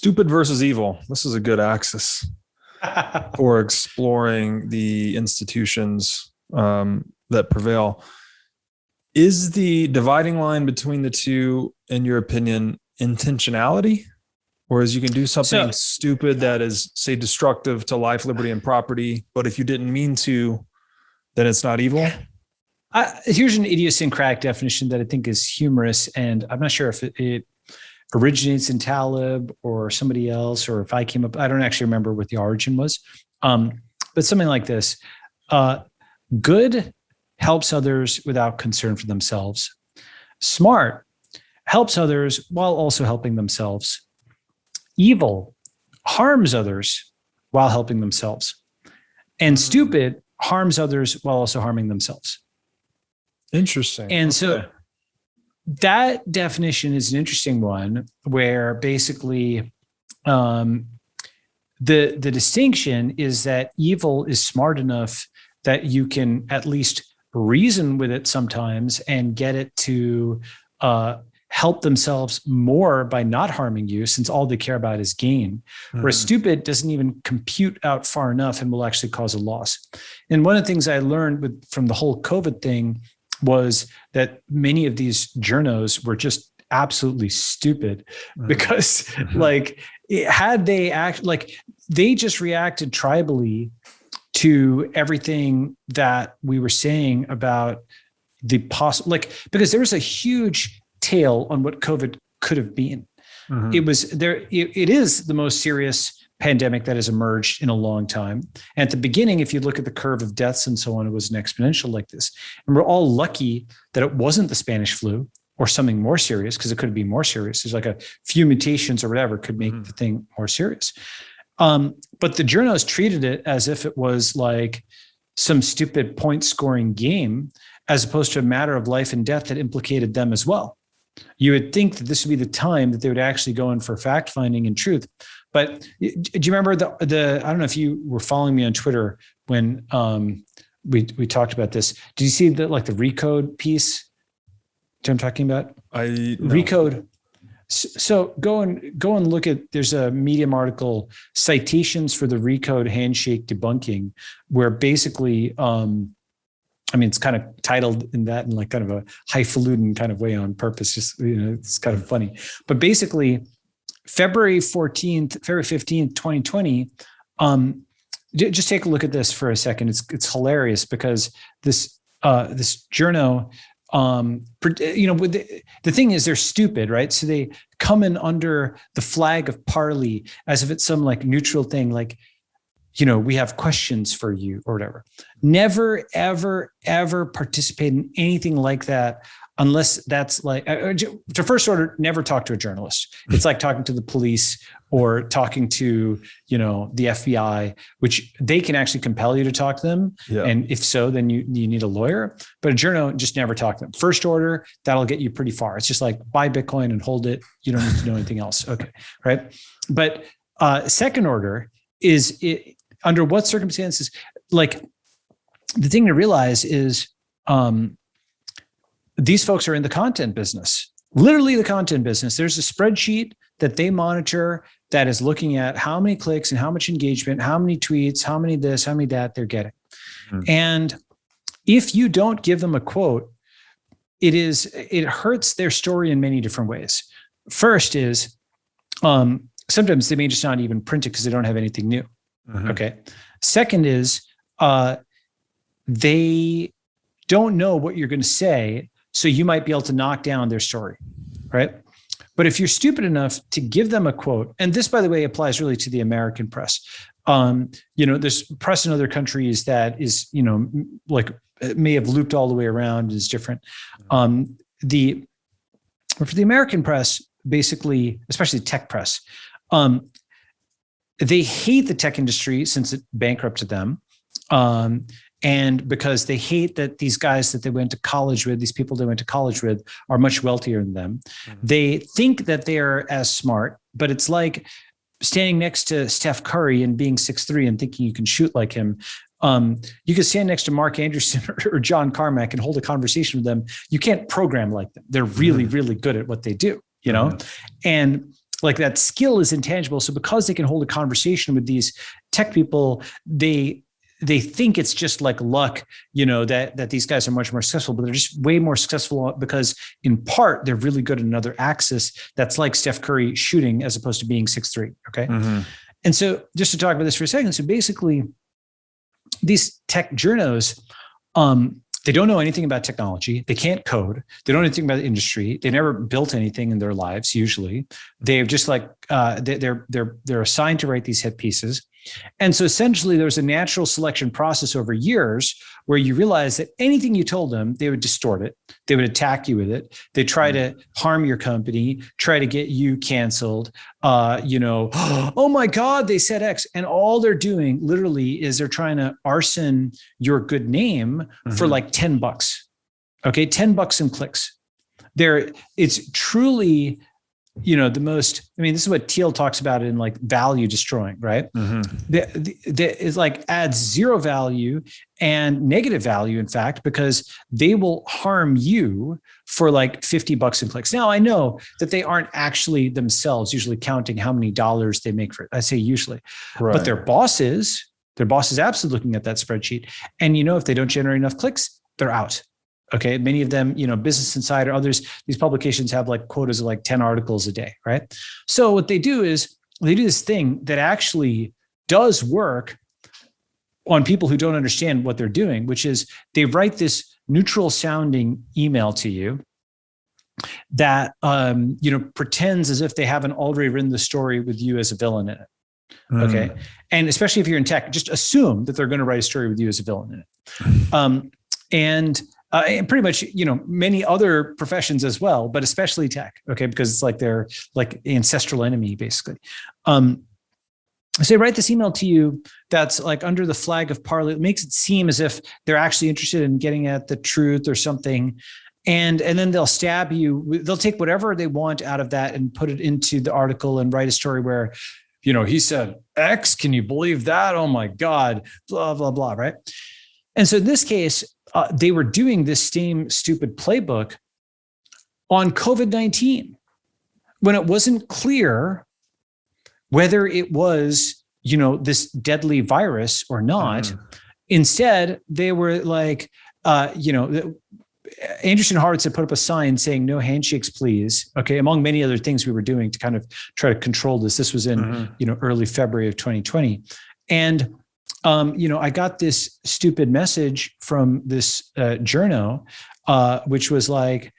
Stupid versus evil. This is a good axis for exploring the institutions that prevail. Is the dividing line between the two, in your opinion, intentionality? Or is you can do something stupid that is, say, destructive to life, liberty, and property, but if you didn't mean to, then it's not evil? Here's an idiosyncratic definition that I think is humorous, and I'm not sure if it originates in Taleb or somebody else, or if I came up, I don't actually remember what the origin was. But something like this: good helps others without concern for themselves. Smart helps others while also helping themselves. Evil harms others while helping themselves. And stupid harms others while also harming themselves. Interesting. And so that definition is an interesting one, where basically the distinction is that evil is smart enough that you can at least reason with it sometimes and get it to help themselves more by not harming you, since all they care about is gain. Whereas stupid doesn't even compute out far enough and will actually cause a loss. And one of the things I learned from the whole COVID thing was that many of these journos were just absolutely stupid, because like, had they they just reacted tribally to everything that we were saying about the possible, because there was a huge tail on what COVID could have been. It was there. It is the most serious pandemic that has emerged in a long time. And at the beginning, if you look at the curve of deaths and so on, it was an exponential like this. And we're all lucky that it wasn't the Spanish flu or something more serious, because it could be more serious. There's like a few mutations or whatever could make the thing more serious. But the journos treated it as if it was like some stupid point scoring game, as opposed to a matter of life and death that implicated them as well. You would think that this would be the time that they would actually go in for fact finding and truth. But do you remember the I don't know if you were following me on Twitter when we talked about this. Did you see the Recode piece? Do you know what I'm talking about? No. Recode. So go and look at, there's a Medium article, citations for the Recode handshake debunking, where basically it's kind of titled in that in like kind of a highfalutin kind of way on purpose. Just, it's kind of funny. But basically, February 15th, 2020, just take a look at this for a second. It's hilarious, because this journo, the thing is, they're stupid, right? So they come in under the flag of parley as if it's some like neutral thing, like, we have questions for you or whatever. Never, ever, ever participate in anything like that, unless that's like, to first order, never talk to a journalist. It's like talking to the police or talking to, the FBI, which they can actually compel you to talk to them. Yeah. And if so, then you need a lawyer. But a journo, just never talk to them. First order, that'll get you pretty far. It's just like buy Bitcoin and hold it. You don't need to know anything else. Okay, right? But second order is under what circumstances, like the thing to realize is these folks are in the content business, literally the content business. There's a spreadsheet that they monitor that is looking at how many clicks and how much engagement, how many tweets, how many this, how many that they're getting. And if you don't give them a quote, it hurts their story in many different ways. First is sometimes they may just not even print it because they don't have anything new. Okay. Second is they don't know what you're going to say, so you might be able to knock down their story, right? But if you're stupid enough to give them a quote, and this, by the way, applies really to the American press. There's press in other countries that is, like it may have looped all the way around, is different. For the American press, basically, especially tech press, they hate the tech industry since it bankrupted them. And because they hate that these guys that they went to college with, these people they went to college with, are much wealthier than them. They think that they are as smart, but it's like standing next to Steph Curry and being 6'3" and thinking you can shoot like him. You can stand next to Mark Anderson or John Carmack and hold a conversation with them. You can't program like them. They're really, really good at what they do, And like that skill is intangible. So because they can hold a conversation with these tech people, they think it's just like luck, that these guys are much more successful, but they're just way more successful because in part, they're really good at another axis. That's like Steph Curry shooting as opposed to being 6'3". Okay. Mm-hmm. And so just to talk about this for a second. So basically these tech journos, they don't know anything about technology. They can't code. They don't know anything about the industry. They never built anything in their lives. Usually, they're just like they're assigned to write these hit pieces, and so essentially, there's a natural selection process over years where you realize that anything you told them, they would distort it. They would attack you with it. They try to harm your company, try to get you canceled. Oh my God, they said X, and all they're doing literally is they're trying to arson your good name for like $10. Okay, $10 in clicks. It's truly, the most. I mean, this is what Thiel talks about in like value destroying, right? It's like adds zero value and negative value, in fact, because they will harm you for like $50 in clicks. Now, I know that they aren't actually themselves usually counting how many dollars they make for it. I say usually, right. But their boss is absolutely looking at that spreadsheet. And if they don't generate enough clicks, they're out. Okay. Many of them, Business Insider, others, these publications have like quotas of like 10 articles a day. Right. So what they do is they do this thing that actually does work on people who don't understand what they're doing, which is they write this neutral sounding email to you that, pretends as if they haven't already written the story with you as a villain in it. Okay. And especially if you're in tech, just assume that they're going to write a story with you as a villain in it. And pretty much, many other professions as well, but especially tech, okay, because it's like their like ancestral enemy, basically. So they write this email to you that's like under the flag of parley. It makes it seem as if they're actually interested in getting at the truth or something. And then they'll stab you. They'll take whatever they want out of that and put it into the article and write a story where, he said X, can you believe that? Oh my God, blah, blah, blah, right? And so in this case, they were doing this same stupid playbook on COVID-19 when it wasn't clear whether it was, this deadly virus or not. Instead, they were like, Anderson Horowitz had put up a sign saying "No handshakes, please." Okay, among many other things we were doing to kind of try to control this. This was in early February of 2020, and I got this stupid message from this journo, which was like,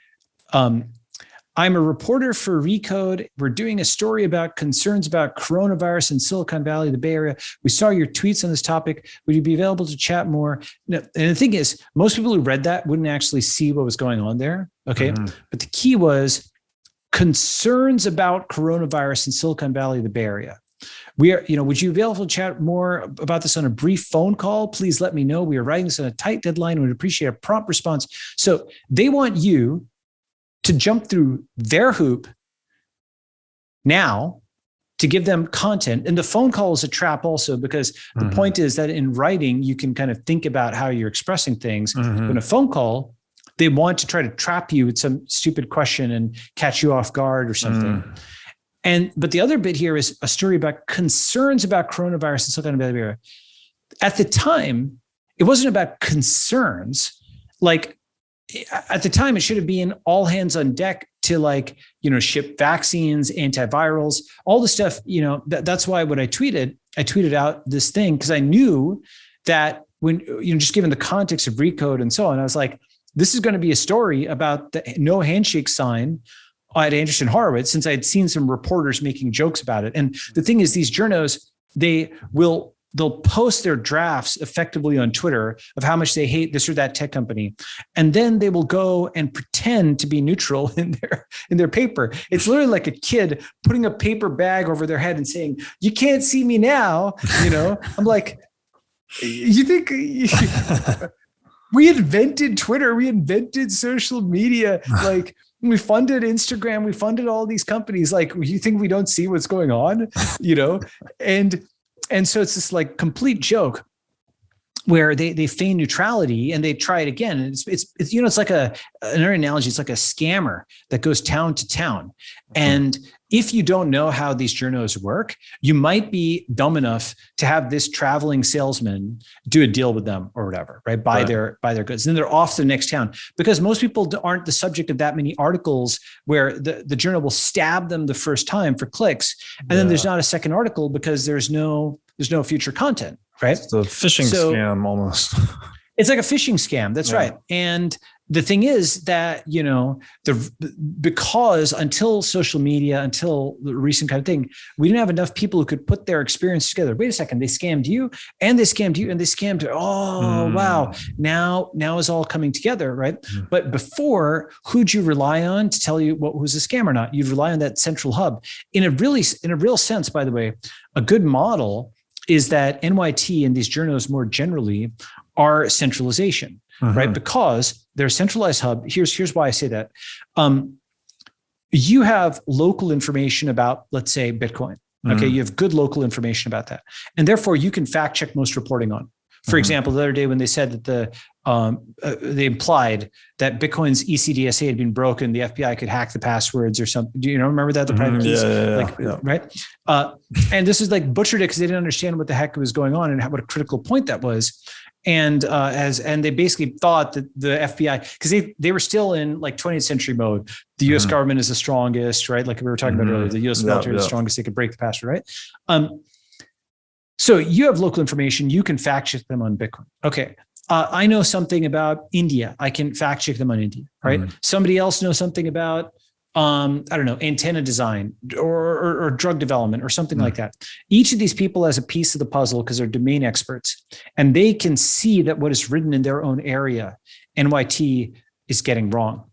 I'm a reporter for Recode. We're doing a story about concerns about coronavirus in Silicon Valley, the Bay Area. We saw your tweets on this topic. Would you be available to chat more? No, and the thing is, most people who read that wouldn't actually see what was going on there. Okay. But the key was concerns about coronavirus in Silicon Valley, the Bay Area. We are, would you be able to chat more about this on a brief phone call? Please let me know. We are writing this on a tight deadline. We'd appreciate a prompt response. So they want you to jump through their hoop now to give them content. And the phone call is a trap also, because the point is that in writing, you can kind of think about how you're expressing things. In a phone call, they want to try to trap you with some stupid question and catch you off guard or something. But the other bit here is a story about concerns about coronavirus in Silicon Valley. At the time, it wasn't about concerns. Like at the time, it should have been all hands on deck to ship vaccines, antivirals, all the stuff. That's why when I tweeted out this thing because I knew that when just given the context of Recode and so on, I was like, this is going to be a story about the no handshake sign at Anderson Horowitz, since I had seen some reporters making jokes about it. And the thing is, these journos, they'll post their drafts effectively on Twitter of how much they hate this or that tech company. And then they will go and pretend to be neutral in their paper. It's literally like a kid putting a paper bag over their head and saying, "You can't see me now." I'm like, you think we invented Twitter, we invented social media, like we funded Instagram, we funded all these companies. Like, you think we don't see what's going on, And so it's this like complete joke where they feign neutrality and they try it again. And it's like another analogy. It's like a scammer that goes town to town. And if you don't know how these journos work, you might be dumb enough to have this traveling salesman do a deal with them or whatever, right? Buy their goods. And then they're off to the next town, because most people aren't the subject of that many articles where the journal will stab them the first time for clicks. And then there's not a second article because there's no future content, right? It's a phishing scam almost. It's like a phishing scam. That's right. And the thing is that, because until social media, until the recent kind of thing, we didn't have enough people who could put their experience together. Wait a second, they scammed you and they scammed you and they scammed. Wow. Now it's all coming together, right? But before, who'd you rely on to tell you what was a scam or not? You'd rely on that central hub. In a real sense, by the way, a good model is that NYT and these journals more generally are centralization, right? Because they're a centralized hub. Here's why I say that. You have local information about, let's say, Bitcoin. Okay, you have good local information about that. And therefore, you can fact check most reporting on. For example, the other day when they said that they implied that Bitcoin's ECDSA had been broken, the FBI could hack the passwords or something. Do you remember that? The private keys, right? And this is like butchered it because they didn't understand what the heck was going on and what a critical point that was. And they basically thought that the FBI, because they were still in like 20th century mode. The U.S. government is the strongest, right? Like we were talking about earlier, the U.S. military is the strongest. They could break the password, right? So you have local information. You can fact check them on Bitcoin. Okay. I know something about India. I can fact check them on India, right? Somebody else knows something about, antenna design or drug development or something like that. Each of these people has a piece of the puzzle because they're domain experts, and they can see that what is written in their own area, NYT, is getting wrong.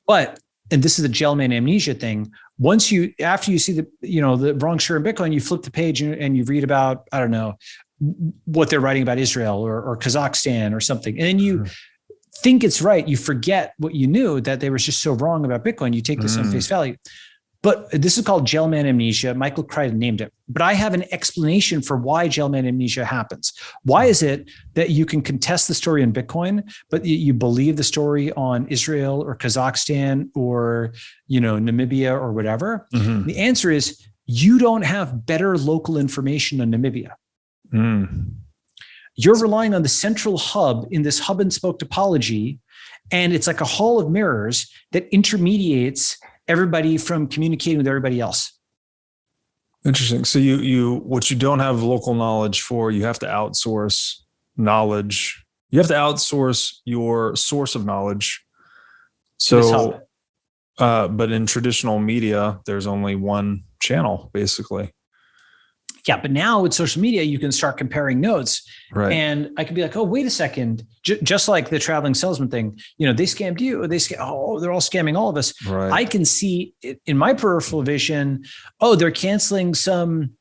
But, and this is the Gell-Mann amnesia thing, after you see the wrong share in Bitcoin, you flip the page and you read about, what they're writing about Israel or Kazakhstan or something. And then you think it's right. You forget what you knew, that they were just so wrong about Bitcoin. You take this on face value. But this is called Gell-Mann amnesia. Michael Crichton named it. But I have an explanation for why Gell-Mann amnesia happens. Why is it that you can contest the story on Bitcoin, but you believe the story on Israel or Kazakhstan or Namibia or whatever? The answer is you don't have better local information on Namibia. You're relying on the central hub in this hub and spoke topology, and it's like a hall of mirrors that intermediates everybody from communicating with everybody else. Interesting. So what you don't have local knowledge for, you have to outsource knowledge. You have to outsource your source of knowledge. So, but in traditional media, there's only one channel, basically. Yeah, but now with social media, you can start comparing notes. Right. And I could be like, oh, wait a second. Just like the traveling salesman thing, they scammed you. They're all scamming all of us. Right. I can see in my peripheral vision, they're canceling some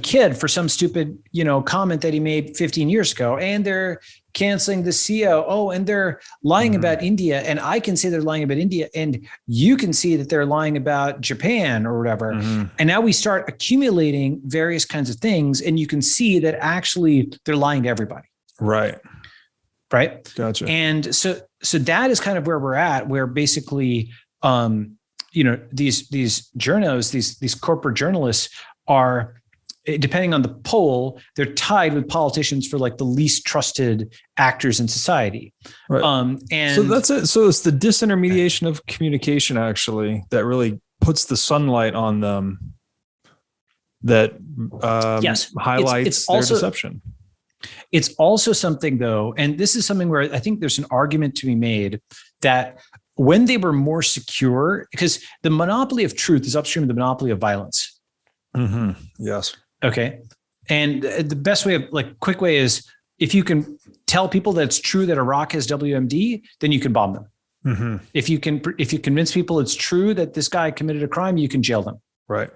kid for some stupid, comment that he made 15 years ago. And they're canceling the CEO. Oh, and they're lying about India. And I can say they're lying about India. And you can see that they're lying about Japan or whatever. And now we start accumulating various kinds of things. And you can see that actually they're lying to everybody. Right. Gotcha. And so that is kind of where we're at, where basically, these journos, these corporate journalists are, depending on the poll, they're tied with politicians for like the least trusted actors in society. Right. And so that's it. So it's the disintermediation of communication, actually, that really puts the sunlight on them, that highlights their deception. It's also something, though, and this is something where I think there's an argument to be made that when they were more secure, because the monopoly of truth is upstream of the monopoly of violence. Yes. Okay. And the best way, quick way, is if you can tell people that it's true that Iraq has WMD, then you can bomb them. If you convince people it's true that this guy committed a crime, you can jail them. Right.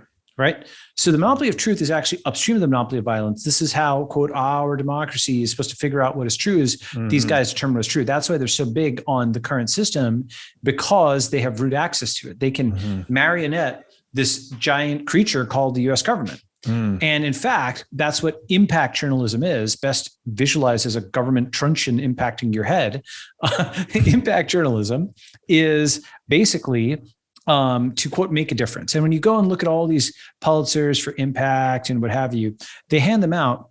So the monopoly of truth is actually upstream of the monopoly of violence. This is how, quote, our democracy is supposed to figure out what is true, is these guys determine what's true. That's why they're so big on the current system, because they have root access to it. They can marionette this giant creature called the US government. And in fact, that's what impact journalism is, best visualized as a government truncheon impacting your head. Impact journalism is basically to quote, make a difference. And when you go and look at all these Pulitzers for impact and what have you, they hand them out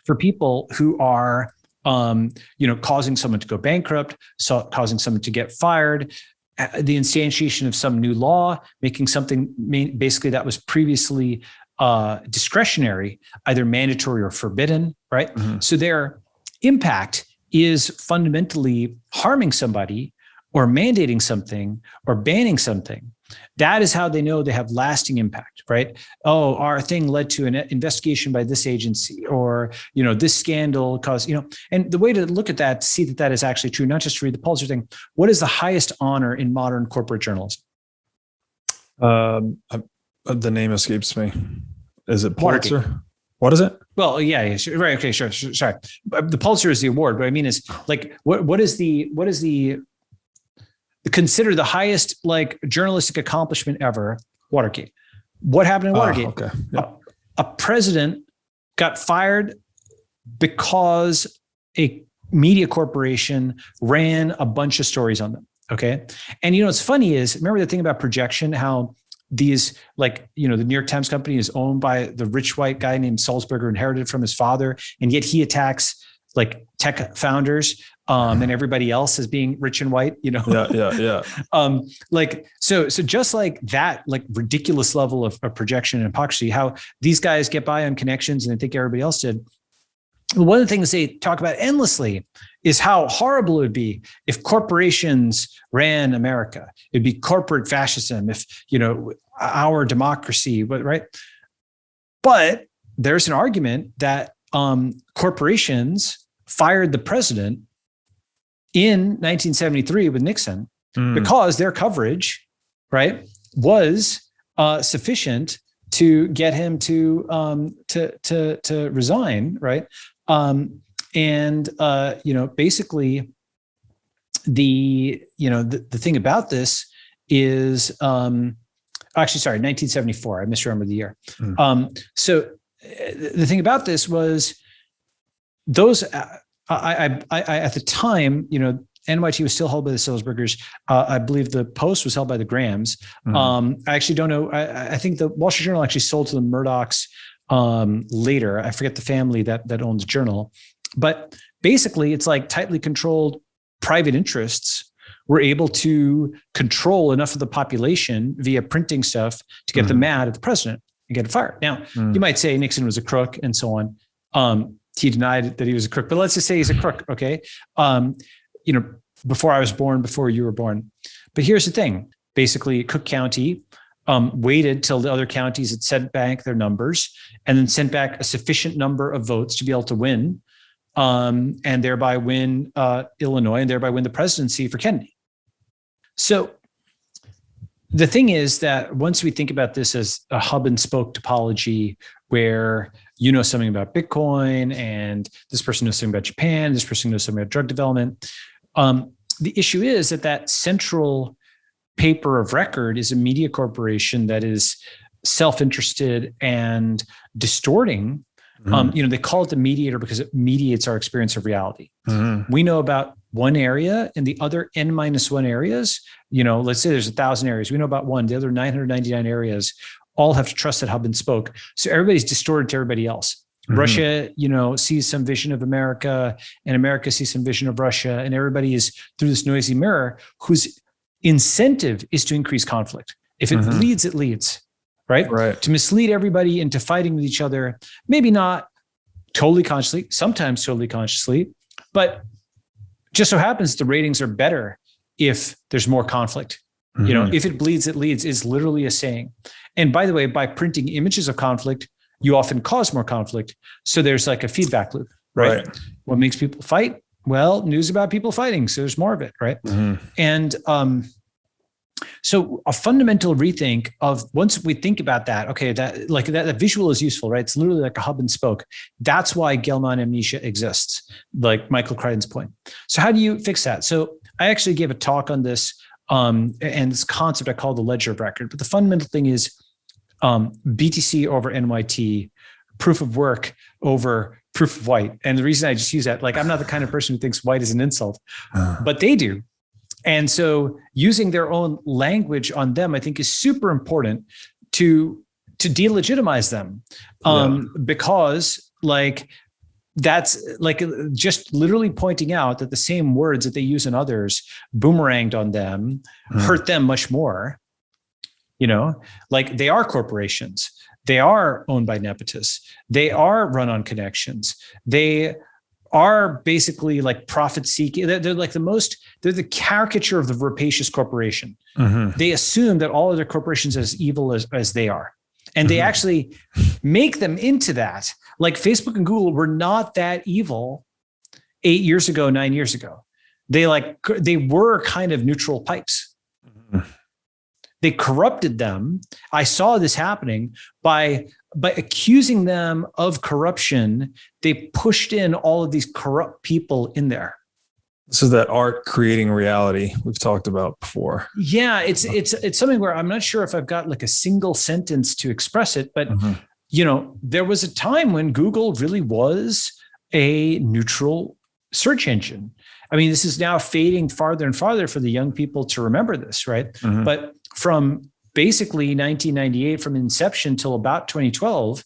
for people who are, causing someone to go bankrupt, causing someone to get fired, the instantiation of some new law, making something basically that was previously discretionary, either mandatory or forbidden, right? Mm-hmm. So their impact is fundamentally harming somebody or mandating something or banning something. That is how they know they have lasting impact, right? Oh, our thing led to an investigation by this agency, or, this scandal caused, and the way to look at that, to see that that is actually true, not just to read the Pulitzer thing, what is the highest honor in modern corporate journalism? The name escapes me. Is it Pulitzer? Watergate. What is it? Well, yeah, sure, right. Okay, sure. Sorry. The Pulitzer is the award. What I mean is, like, what is the consider the highest, like, journalistic accomplishment ever? Watergate. What happened in Watergate? Okay. Yep. A president got fired because a media corporation ran a bunch of stories on them. Okay. And what's funny is, remember the thing about projection, how these, like, the New York Times company is owned by the rich white guy named Sulzberger, inherited from his father, and yet he attacks, like, tech founders and everybody else as being rich and white, Yeah. So just like that, like, ridiculous level of projection and hypocrisy, how these guys get by on connections and they think everybody else did. One of the things they talk about endlessly is how horrible it would be if corporations ran America. It'd be corporate fascism if, our democracy, right? But there's an argument that corporations fired the president in 1973 with Nixon because their coverage, right, was sufficient to get him to resign, right? Basically, the thing about this is, 1974. I misremembered the year. So the thing about this was, those I at the time, NYT was still held by the Sulzbergers. I believe the Post was held by the Grahams. I actually don't know. I think the Wall Street Journal actually sold to the Murdochs later. I forget the family that owns the Journal. But basically, it's like tightly controlled private interests were able to control enough of the population via printing stuff to get them mad at the president and get him fired. Now, you might say Nixon was a crook and so on. He denied that he was a crook, but let's just say he's a crook, okay? Before I was born, before you were born. But here's the thing. Basically, Cook County waited till the other counties had sent back their numbers and then sent back a sufficient number of votes to be able to win, and thereby win Illinois and thereby win the presidency for Kennedy. So the thing is that once we think about this as a hub and spoke topology, where something about Bitcoin and this person knows something about Japan, this person knows something about drug development, the issue is that central paper of record is a media corporation that is self-interested and distorting. They call it the mediator because it mediates our experience of reality. We know about one area, and the other N-1 areas, let's say there's 1,000 areas. We know about one. The other 999 areas all have to trust that hub and spoke. So everybody's distorted to everybody else. Russia, sees some vision of America, and America sees some vision of Russia, and everybody is through this noisy mirror whose incentive is to increase conflict. If it leads, it leads, right? To mislead everybody into fighting with each other, maybe not totally consciously, sometimes totally consciously, but just so happens the ratings are better if there's more conflict. If it bleeds, it leads is literally a saying. And by the way, by printing images of conflict, you often cause more conflict. So there's like a feedback loop, right? What makes people fight? Well, news about people fighting. So there's more of it, right? And so a fundamental rethink of, once we think about that, okay, that visual is useful, right? It's literally like a hub and spoke. That's why Gell-Mann amnesia exists, like Michael Crichton's point. So how do you fix that? So I actually gave a talk on this and this concept I call the ledger of record. But the fundamental thing is BTC over NYT, proof of work over proof of white. And the reason I just use that, like, I'm not the kind of person who thinks white is an insult, but they do. And so using their own language on them, I think, is super important to delegitimize them, because like that's like just literally pointing out that the same words that they use in others boomeranged on them, hurt them much more. Like they are corporations. They are owned by nepotists. They are run on connections. They are basically like profit seeking. They're like they're the caricature of the rapacious corporation. They assume that all other corporations are as evil as they are. And they actually make them into that. Like Facebook and Google were not that evil 8 years ago, 9 years ago. They were kind of neutral pipes. They corrupted them. I saw this happening by accusing them of corruption. They pushed in all of these corrupt people in there. This is that art creating reality we've talked about before. Yeah, it's something where I'm not sure if I've got like a single sentence to express it, but there was a time when Google really was a neutral search engine. I mean, this is now fading farther and farther for the young people to remember this, right? But from basically 1998, from inception till about 2012,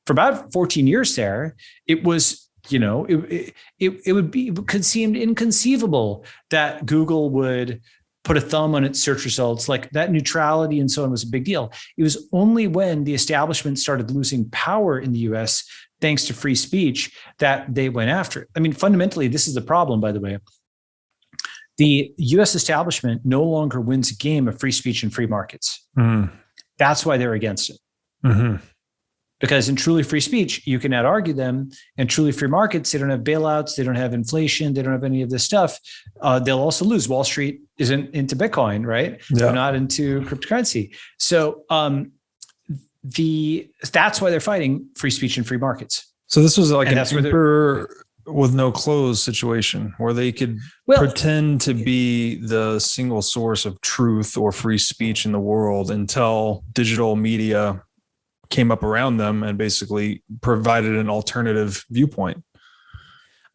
for about 14 years there, it was, it could seem inconceivable that Google would put a thumb on its search results. Like that neutrality and so on was a big deal. It was only when the establishment started losing power in the US, thanks to free speech, that they went after it. I mean, fundamentally, this is the problem, by the way. The US establishment no longer wins a game of free speech and free markets. That's why they're against it. Because in truly free speech, you can out-argue them, and truly free markets, they don't have bailouts, they don't have inflation, they don't have any of this stuff. They'll also lose. Wall Street isn't into Bitcoin, right? Yeah. They're not into cryptocurrency. So that's why they're fighting free speech and free markets. So this was like an emperor with no clothes situation where they could pretend to be the single source of truth or free speech in the world until digital media came up around them and basically provided an alternative viewpoint.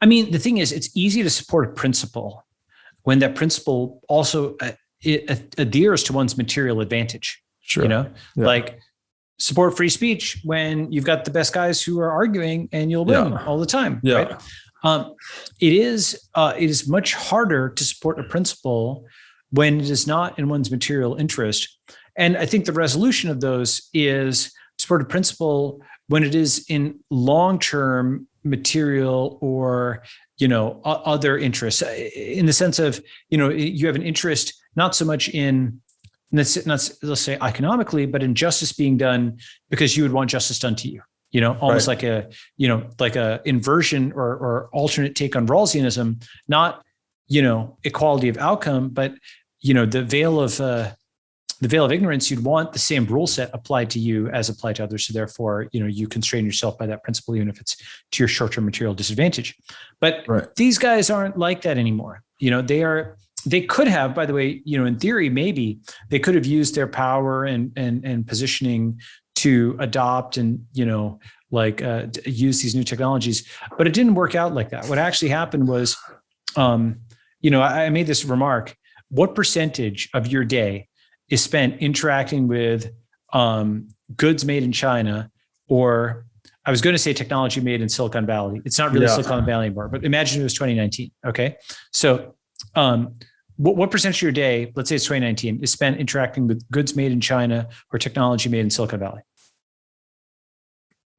I mean, the thing is, it's easy to support a principle when that principle also adheres to one's material advantage. Sure. Like support free speech when you've got the best guys who are arguing and you'll win all the time. Right? It is much harder to support a principle when it is not in one's material interest. And I think the resolution of those is support a principle when it is in long-term material or, other interests, in the sense of, you have an interest, not so much in, let's say economically, but in justice being done because you would want justice done to you. Almost like a inversion or alternate take on Rawlsianism, not, equality of outcome, but, the veil of ignorance. You'd want the same rule set applied to you as applied to others. So therefore, you constrain yourself by that principle, even if it's to your short-term material disadvantage. But these guys aren't like that anymore. They could have, by the way, in theory, maybe they could have used their power and positioning to adopt and, use these new technologies, but it didn't work out like that. What actually happened was, I made this remark: what percentage of your day is spent interacting with goods made in China, or I was going to say technology made in Silicon Valley. It's not really Silicon Valley anymore, but imagine it was 2019. Okay. So what percentage of your day, let's say it's 2019, is spent interacting with goods made in China or technology made in Silicon Valley?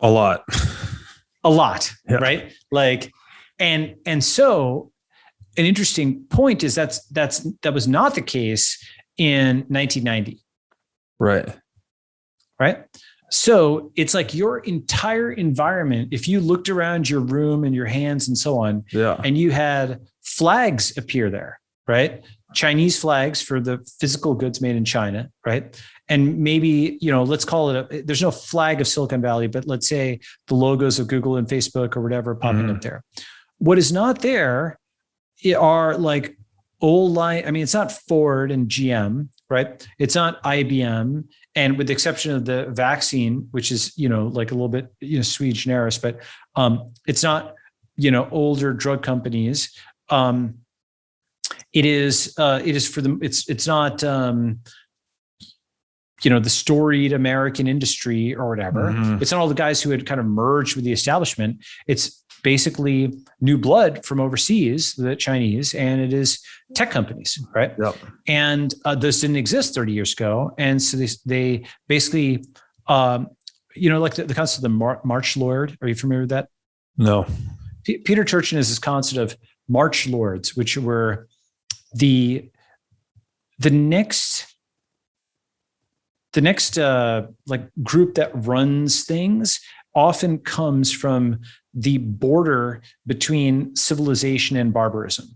A lot. Right? Like, and so an interesting point is that was not the case in 1990. Right. So it's like your entire environment, if you looked around your room and your hands and so on, and you had flags appear there, right? Chinese flags for the physical goods made in China, right? And maybe, let's call it there's no flag of Silicon Valley, but let's say the logos of Google and Facebook or whatever popping up there. What is not there are like old line. I mean, it's not Ford and GM, right? It's not IBM. And with the exception of the vaccine, which is, like a little bit, sui generis, but it's not, older drug companies. it is for them. It's not, the storied American industry or whatever. Mhm. It's not all the guys who had kind of merged with the establishment. It's basically new blood from overseas, the Chinese, and it is tech companies, right? Yep. And those didn't exist 30 years ago. And so they basically, like the concept of the March Lord. Are you familiar with that? No. Peter Turchin has this concept of March Lords, which were the next like group that runs things often comes from the border between civilization and barbarism.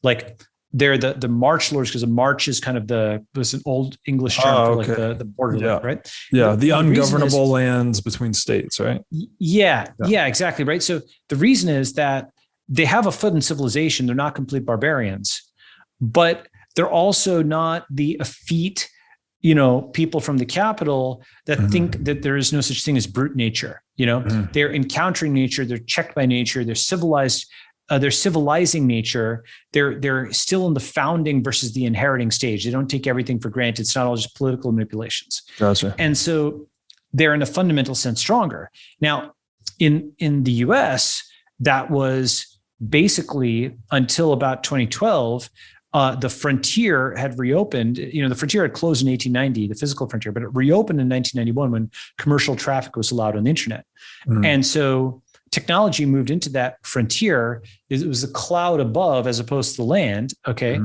Like they're the March Lords, because a march is kind of was an old English term for like the borderland, right? Yeah, the reason ungovernable lands between states, right? Yeah, exactly, right? So the reason is that they have a foot in civilization. They're not complete barbarians, but they're also not the effete, people from the capital that think that there is no such thing as brute nature. They're encountering nature. They're checked by nature. They're civilized. They're civilizing nature. They're still in the founding versus the inheriting stage. They don't take everything for granted. It's not all just political manipulations. Gotcha. And so they're in a fundamental sense stronger. Now, in the US, that was basically until about 2012. The frontier had reopened. The frontier had closed in 1890, the physical frontier, but it reopened in 1991 when commercial traffic was allowed on the internet. And so technology moved into that frontier. It was the cloud above as opposed to the land. Okay.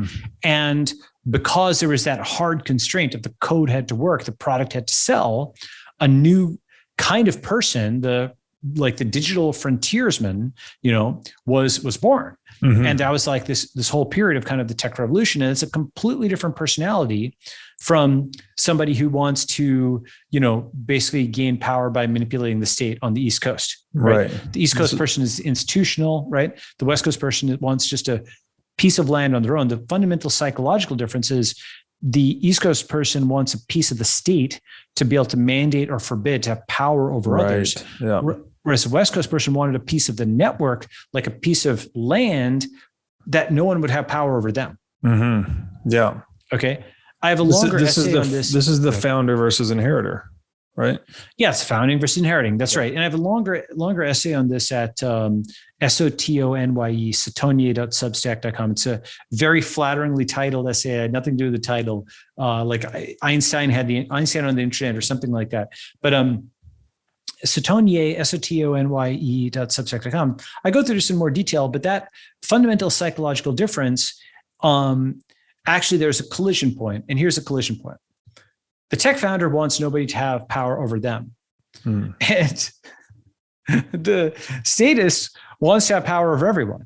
And because there was that hard constraint of the code had to work, the product had to sell, a new kind of person, the digital frontiersman, was born. And that was like this whole period of kind of the tech revolution. And it's a completely different personality from somebody who wants to, basically gain power by manipulating the state on the East Coast. Right. The East Coast person is institutional, right? The West Coast person wants just a piece of land on their own. The fundamental psychological difference is the East Coast person wants a piece of the state to be able to mandate or forbid, to have power over others. Yeah. Whereas the West Coast person wanted a piece of the network, like a piece of land that no one would have power over them. Yeah. Okay. I have a longer essay on this. This is the founder versus inheritor, right? Yeah, it's founding versus inheriting. That's right. And I have a longer essay on this at SOTONYE, Satonye.substack.com. It's a very flatteringly titled essay. I had nothing to do with the title. Like Einstein on the internet or something like that. But Satonye, SOTONYE.substack.com. I go through this in more detail, but that fundamental psychological difference, actually there's a collision point. And here's a collision point. The tech founder wants nobody to have power over them. And the statist wants to have power over everyone.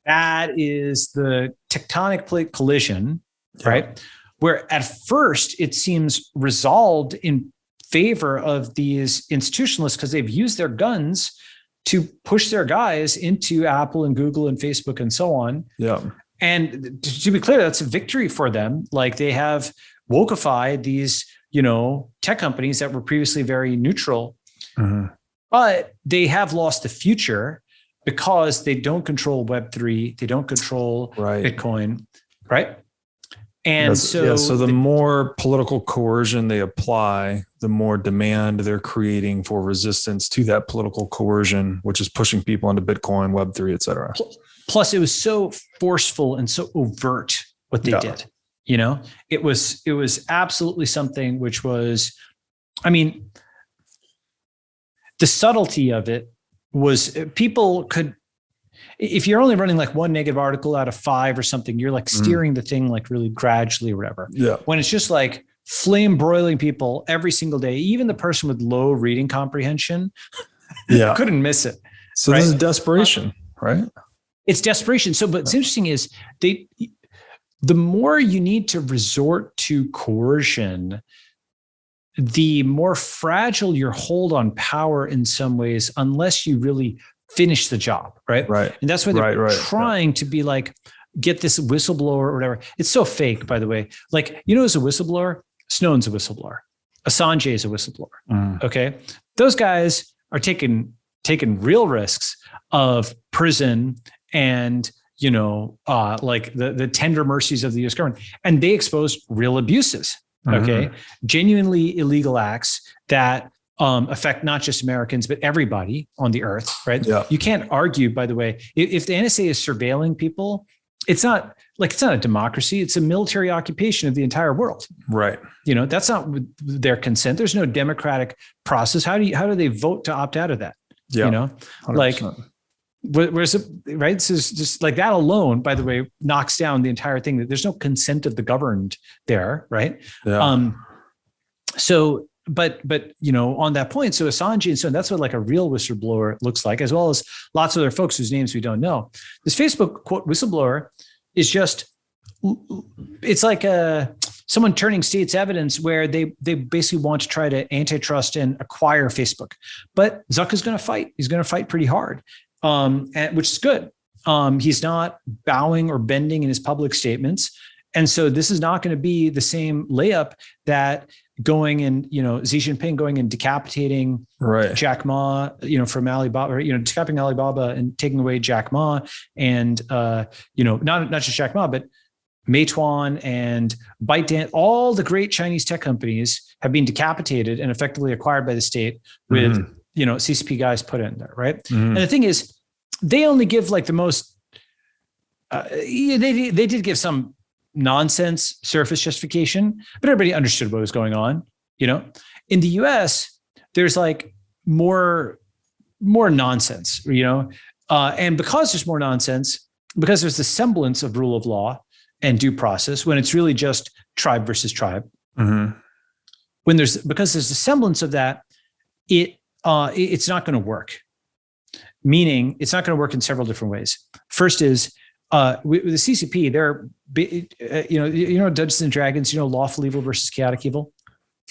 That is the tectonic plate collision, right? Where at first it seems resolved in favor of these institutionalists because they've used their guns to push their guys into Apple and Google and Facebook and so on. Yeah. And to be clear, that's a victory for them. Like they have wokified these, tech companies that were previously very neutral, but they have lost the future because they don't control Web3. They don't control Bitcoin, right? And so the more political coercion they apply, the more demand they're creating for resistance to that political coercion, which is pushing people into Bitcoin, Web3, et cetera. Plus, it was so forceful and so overt what they did. It was absolutely something which was, the subtlety of it was people could, if you're only running like one negative article out of 5 or something, you're like steering the thing like really gradually or whatever. Yeah. When it's just like flame broiling people every single day, even the person with low reading comprehension couldn't miss it. So this is desperation, right? It's desperation. So, but what's interesting is the more you need to resort to coercion, the more fragile your hold on power in some ways, unless you really finish the job, right? Right. And that's why they're trying to be like, get this whistleblower or whatever. It's so fake, by the way. Like, who's a whistleblower? Snowden's a whistleblower. Assange is a whistleblower. Okay. Those guys are taking real risks of prison and, like the tender mercies of the US government. And they exposed real abuses, okay? Genuinely illegal acts that affect not just Americans, but everybody on the earth, right? Yeah. You can't argue, by the way, if the NSA is surveilling people, it's not a democracy. It's a military occupation of the entire world. Right. That's not with their consent. There's no democratic process. How do they vote to opt out of that? Yeah. 100%. Like, where's right? So it's just like that alone, by the way, knocks down the entire thing. That there's no consent of the governed there, right? Yeah. But on that point, so Assange and so on, that's what like a real whistleblower looks like, as well as lots of other folks whose names we don't know. This Facebook quote whistleblower is just, it's like someone turning state's evidence where they basically want to try to antitrust and acquire Facebook. But Zuck is going to fight. He's going to fight pretty hard, which is good. He's not bowing or bending in his public statements. And so this is not going to be the same layup that going and, Xi Jinping going and decapitating Jack Ma, from Alibaba, decapitating Alibaba and taking away Jack Ma and, not just Jack Ma, but Meituan and ByteDance, all the great Chinese tech companies have been decapitated and effectively acquired by the state with, CCP guys put in there. Right. And the thing is, they only give like the most, they did give some nonsense surface justification, but everybody understood what was going on. In the US, there's like more nonsense, and because there's more nonsense, because there's the semblance of rule of law and due process, when it's really just tribe versus tribe. Because there's a semblance of that, it's not going to work. Meaning, it's not going to work in several different ways. First is, with the CCP, they're, Dungeons and Dragons, lawful evil versus chaotic evil.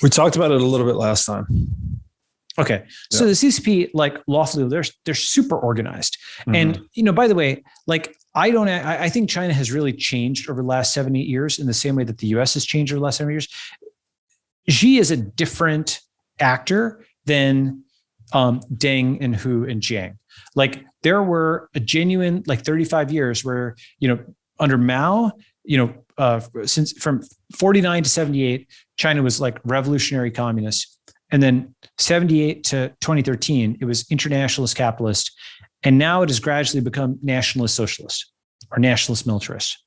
We talked about it a little bit last time. Okay. So the CCP, like lawful evil, they're super organized. And, by the way, like, I think China has really changed over the last 7-8 years in the same way that the US has changed over the last 7 years. Xi is a different actor than Deng and Hu and Jiang. Like, there were a genuine, 35 years where, under Mao, since from 49 to 78, China was like revolutionary communist. And then 78 to 2013, it was internationalist capitalist. And now it has gradually become nationalist socialist or nationalist militarist.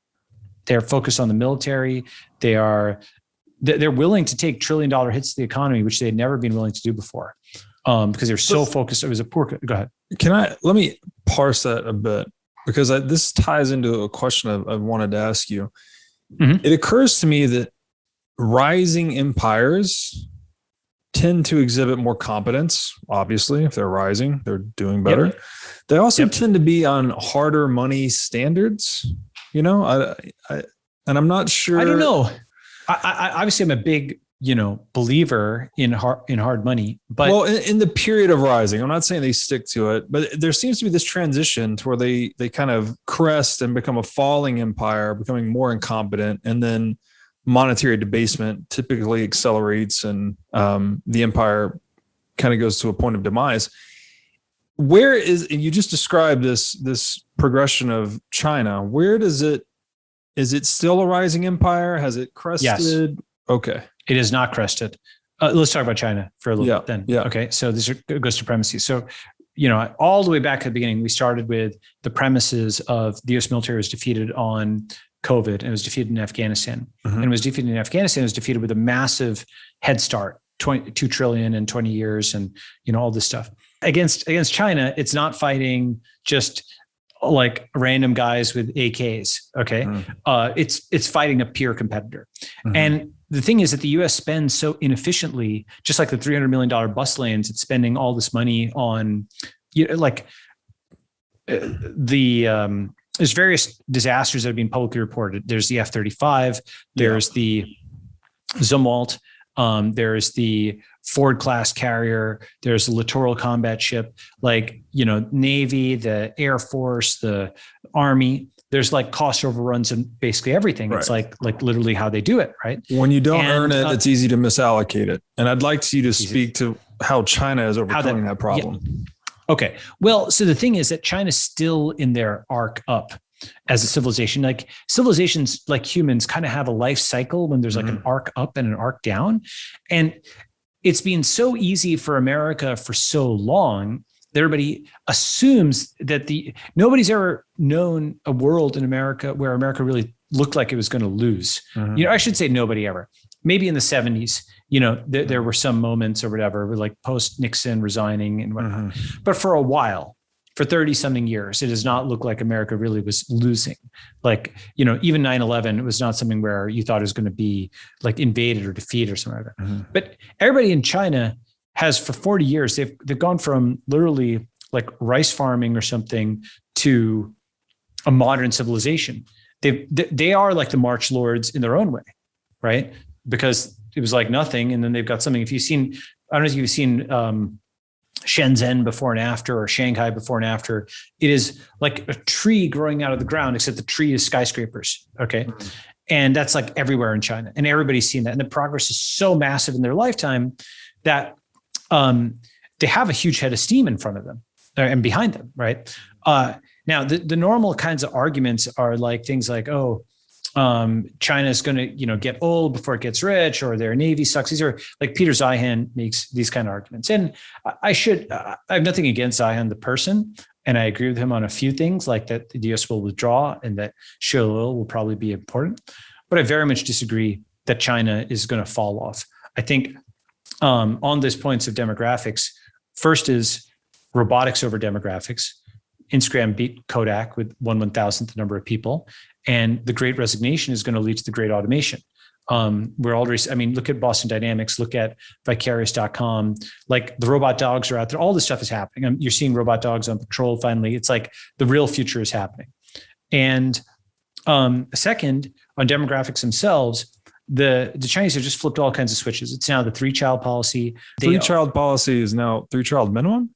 They're focused on the military. They're willing to take $1 trillion hits to the economy, which they had never been willing to do before. Because they're so focused. It was a poor, go ahead. Let me parse that a bit, because this ties into a question I wanted to ask you. It occurs to me that rising empires tend to exhibit more competence. Obviously, if they're rising, they're doing better. Yep. They also tend to be on harder money standards, and I'm not sure. I don't know. I obviously I'm a big, believer in hard money, but in the period of rising, I'm not saying they stick to it, but there seems to be this transition to where they kind of crest and become a falling empire, becoming more incompetent, and then monetary debasement typically accelerates, and the empire kind of goes to a point of demise. Where is, and you just described this progression of China? Where does it? Is it still a rising empire? Has it crested? Yes. Okay. It is not crested. Let's talk about China for a little bit then. Yeah. Okay. So this goes to premises. So, all the way back at the beginning, we started with the premises of the US military was defeated on COVID and it was defeated in Afghanistan. And it was defeated in Afghanistan. It was defeated with a massive head start, 2 trillion in 20 years and, all this stuff. Against China, it's not fighting just like random guys with AKs. Okay. It's fighting a peer competitor. And the thing is that the US spends so inefficiently, just like the $300 million bus lanes, it's spending all this money on, there's various disasters that have been publicly reported. There's the F-35, there's the Zumwalt, there's the Ford class carrier, there's a littoral combat ship, Navy, the Air Force, the Army. There's like cost overruns and basically everything. Right. It's like literally how they do it, right? When you don't earn it, it's easy to misallocate it. And I'd like you to speak to how China is overcoming that problem. Yeah. Okay. Well, so the thing is that China's still in their arc up. as a civilization. Like civilizations, like humans, kind of have a life cycle when there's like an arc up and an arc down. And it's been so easy for America for so long that everybody assumes that nobody's ever known a world in America where America really looked like it was going to lose. I should say nobody ever. Maybe in the 70s, there were some moments or whatever, like post Nixon resigning and whatnot. But for a while, for 30 something years, it does not look like America really was losing. Like, even 9/11, it was not something where you thought it was going to be like invaded or defeated or something like that. But everybody in China has, for 40 years, they've gone from literally like rice farming or something to a modern civilization. They are like the March Lords in their own way, right? Because it was like nothing, and then they've got something. If you've seen, I don't know if you've seen Shenzhen before and after, or Shanghai before and after, it is like a tree growing out of the ground, except the tree is skyscrapers. Okay. And that's like everywhere in China, and everybody's seen that. And the progress is so massive in their lifetime that they have a huge head of steam in front of them and behind them. Right. Now the normal kinds of arguments are like things like, China is going to, get old before it gets rich, or their Navy sucks. These are like Peter Zeihan makes these kind of arguments. And I have nothing against Zeihan, the person. And I agree with him on a few things, like that the US will withdraw and that shale oil will probably be important. But I very much disagree that China is going to fall off. I think on these points of demographics, first is robotics over demographics. Instagram beat Kodak with 1/1000th the number of people. And the great resignation is going to lead to the great automation. We're already, look at Boston Dynamics, look at Vicarious.com, like the robot dogs are out there. All this stuff is happening. You're seeing robot dogs on patrol finally. It's like the real future is happening. And second, on demographics themselves, the Chinese have just flipped all kinds of switches. It's now the 3-child policy. Three-child policy is now 3-child minimum?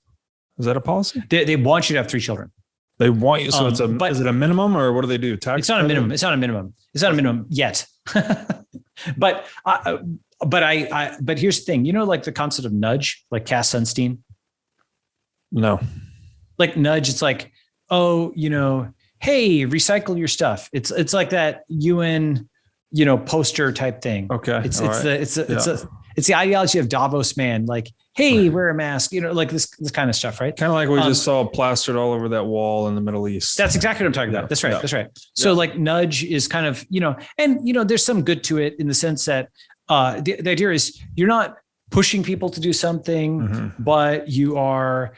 Is that a policy? They want you to have 3 children. They want you. So is it a minimum, or what do they do? Tax? It's not a minimum. It's not a minimum. It's not a minimum yet. But here's the thing, like the concept of nudge, like Cass Sunstein. No. Like nudge. It's like, hey, recycle your stuff. It's like that UN, poster type thing. Okay. It's the ideology of Davos man. Like, hey, wear a mask, like this kind of stuff, right? Kind of like we just saw plastered all over that wall in the Middle East. That's exactly what I'm talking about. That's right. Yeah. That's right. So like nudge is kind of, and there's some good to it in the sense that the idea is you're not pushing people to do something, but you are,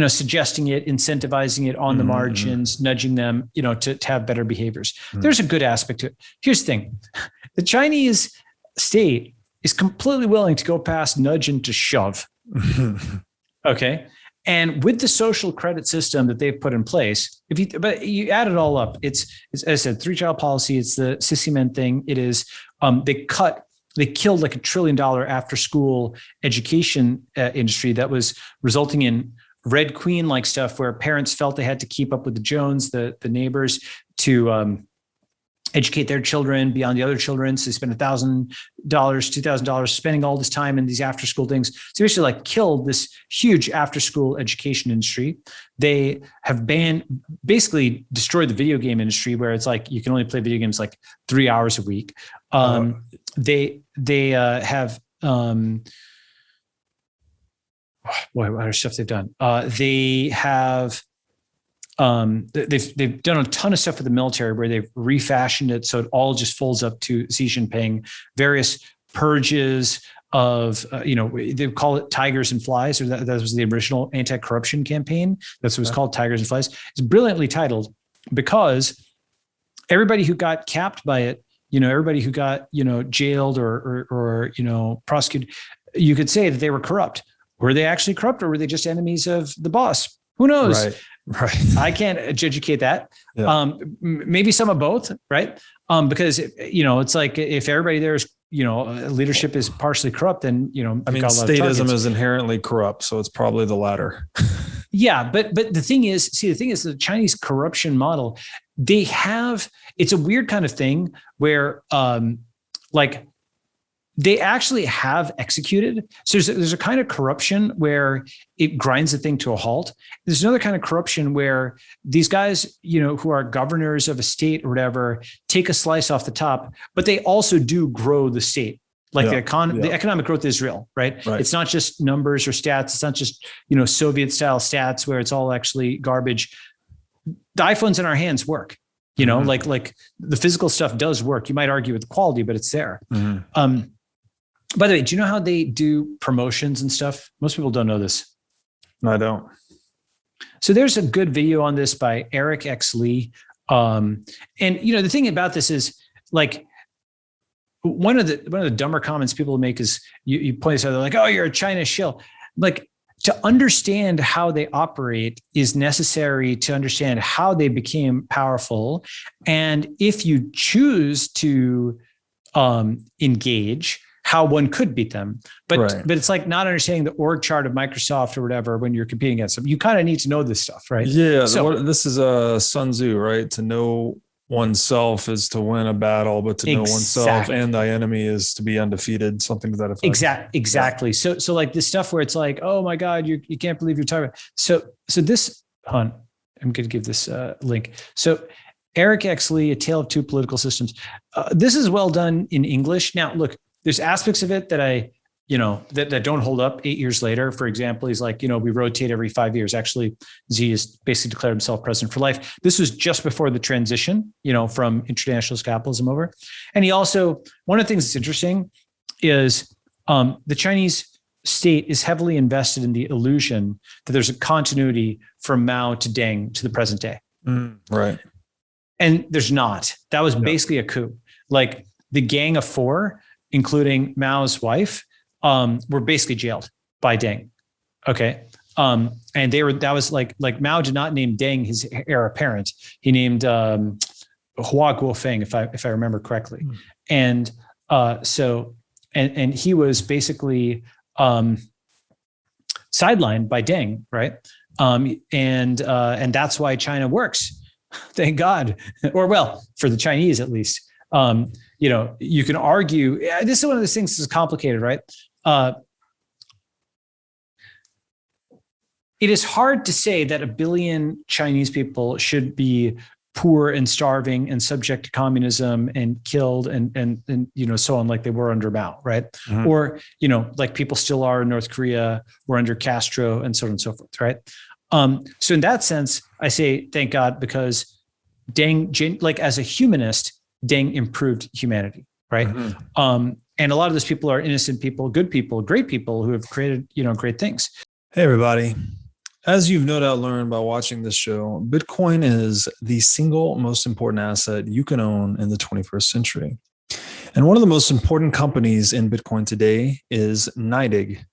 suggesting it, incentivizing it on the margins, nudging them, to have better behaviors. There's a good aspect to it. Here's the thing. The Chinese state is completely willing to go past nudge and to shove. Okay. And with the social credit system that they've put in place, but you add it all up, it's as I said, 3-child policy, it's the sissy men thing. It is, they killed like $1 trillion after school education industry that was resulting in Red Queen like stuff where parents felt they had to keep up with the Jones, the neighbors, to educate their children beyond the other children. So they spend $1,000, $2,000 spending all this time in these after school things. So basically like killed this huge after school education industry. They have basically destroyed the video game industry where it's like, you can only play video games like 3 hours a week. They have, what other stuff they've done? They have, they've done a ton of stuff with the military where they've refashioned it so it all just folds up to Xi Jinping. Various purges of, they call it Tigers and Flies, or that was the original anti-corruption campaign. That's what it was called, Tigers and Flies. It's brilliantly titled because everybody who got capped by it, everybody who got, jailed or prosecuted, you could say that they were corrupt. Were they actually corrupt, or were they just enemies of the boss? Who knows? Right. I can't educate that. Yeah. Maybe some of both, right? Because it's like if everybody there's leadership is partially corrupt, then statism is inherently corrupt, so it's probably the latter. Yeah, but the thing is, the Chinese corruption model, it's a weird kind of thing where they actually have executed. So there's a kind of corruption where it grinds the thing to a halt. There's another kind of corruption where these guys, who are governors of a state or whatever, take a slice off the top, but they also do grow the state. Like the economic growth is real, right? It's not just numbers or stats. It's not just, Soviet style stats where it's all actually garbage. The iPhones in our hands work, like the physical stuff does work. You might argue with the quality, but it's there. By the way, do you know how they do promotions and stuff? Most people don't know this. No, I don't. So there's a good video on this by Eric X. Lee. And the thing about this is like one of the dumber comments people make is you point this out, they're like, oh, you're a China shill. Like, to understand how they operate is necessary to understand how they became powerful. And if you choose to engage, how one could beat them. But it's like not understanding the org chart of Microsoft or whatever when you're competing against them. You kind of need to know this stuff, right? Yeah. So this is Sun Tzu, right? To know oneself is to win a battle, but to know oneself and thy enemy is to be undefeated, something to that effect. Exactly. So like this stuff where it's like, oh my God, you can't believe you're talking about. So this, I'm going to give this link. So Eric X. Lee, A Tale of Two Political Systems. This is well done in English. Now, look, there's aspects of it that that don't hold up 8 years later. For example, he's like, we rotate every 5 years. Actually, Xi has basically declared himself president for life. This was just before the transition, from internationalist capitalism over. And he also, one of the things that's interesting is the Chinese state is heavily invested in the illusion that there's a continuity from Mao to Deng to the present day. Right. And there's not. That was basically a coup. Like the Gang of Four, including Mao's wife, were basically jailed by Deng. Okay. And that was like Mao did not name Deng his heir apparent. He named Hua Guofeng, if I remember correctly. And so he was basically sidelined by Deng, right? And that's why China works. Thank God. Or well, for the Chinese at least. You can argue, this is one of those things that's complicated, right? It is hard to say that 1 billion Chinese people should be poor and starving and subject to communism and killed and so on, like they were under Mao, right? Or, like people still are in North Korea or under Castro and so on and so forth, right? So in that sense, I say, thank God, because Deng, like as a humanist, Deng improved humanity, right? And a lot of those people are innocent people, good people, great people who have created, great things. Hey, everybody. As you've no doubt learned by watching this show, Bitcoin is the single most important asset you can own in the 21st century. And one of the most important companies in Bitcoin today is NYDIG.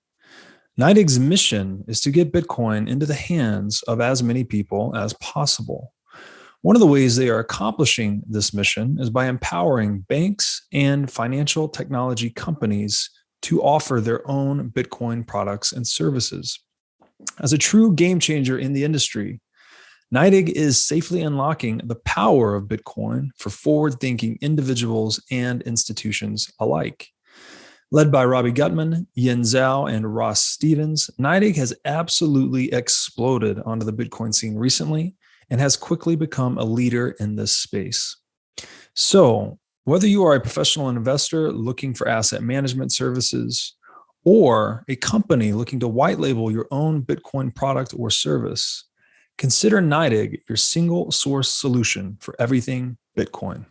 NYDIG's mission is to get Bitcoin into the hands of as many people as possible. One of the ways they are accomplishing this mission is by empowering banks and financial technology companies to offer their own Bitcoin products and services. As a true game changer in the industry, NYDIG is safely unlocking the power of Bitcoin for forward-thinking individuals and institutions alike. Led by Robbie Gutman, Yin Zhao, and Ross Stevens, NYDIG has absolutely exploded onto the Bitcoin scene recently and has quickly become a leader in this space. So, whether you are a professional investor looking for asset management services or a company looking to white label your own Bitcoin product or service, consider NYDIG your single source solution for everything Bitcoin.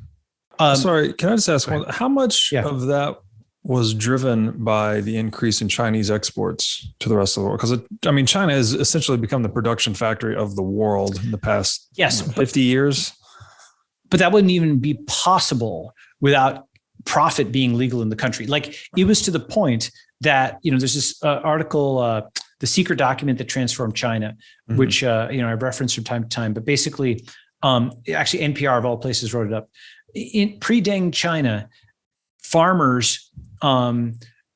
Sorry, can I just ask how much of that was driven by the increase in Chinese exports to the rest of the world? Because China has essentially become the production factory of the world in the past 50 years. But that wouldn't even be possible without profit being legal in the country. Like it was to the point that, there's this article, The Secret Document That Transformed China, which, I've referenced from time to time, but basically, actually NPR of all places wrote it up. In pre-Deng China, farmers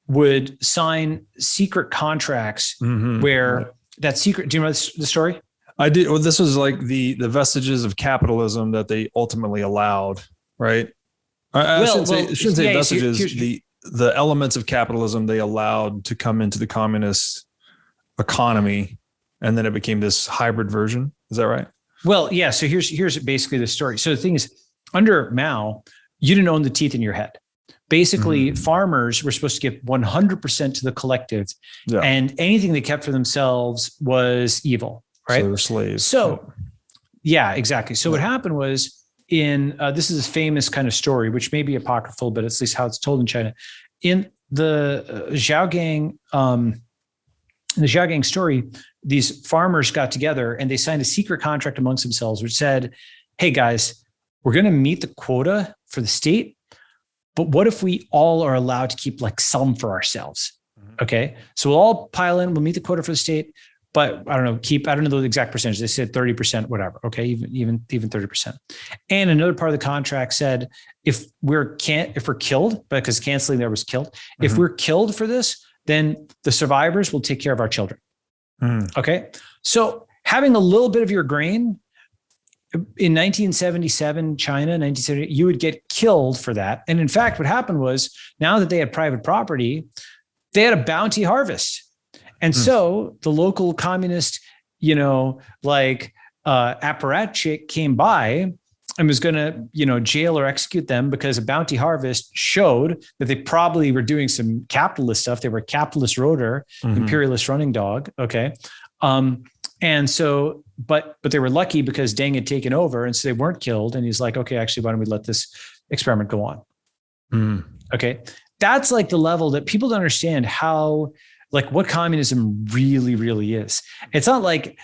would sign secret contracts where that secret, do you remember the story? I did. Well, this was like the vestiges of capitalism that they ultimately allowed, right? I shouldn't say vestiges. the elements of capitalism they allowed to come into the communist economy, and then it became this hybrid version. Is that right? Well, yeah. So here's basically the story. So the thing is, under Mao, you didn't own the teeth in your head. Basically, farmers were supposed to give 100% to the collective, and anything they kept for themselves was evil, right? So they were slaves. So, yeah, exactly. So what happened was this is a famous kind of story, which may be apocryphal, but it's at least how it's told in China. In the Zhaogang story, these farmers got together and they signed a secret contract amongst themselves, which said, "Hey guys, we're going to meet the quota for the state, but what if we all are allowed to keep like some for ourselves?" Okay. So we'll all pile in, we'll meet the quota for the state, but I don't know the exact percentage. They said 30%, whatever. Okay. Even 30%. And another part of the contract said, if we're killed, because canceling there was killed, if we're killed for this, then the survivors will take care of our children. Okay. So having a little bit of your grain in 1977, China, 1970, you would get killed for that. And in fact, what happened was, now that they had private property, they had a bounty harvest. And so the local communist, apparatchik came by and was going to, jail or execute them because a bounty harvest showed that they probably were doing some capitalist stuff. They were a capitalist rotor, imperialist running dog. Okay. And so, but they were lucky because Deng had taken over, and so they weren't killed. And he's like, okay, actually, why don't we let this experiment go on? Okay. That's like the level that people don't understand how, like, what communism really, really is. It's not like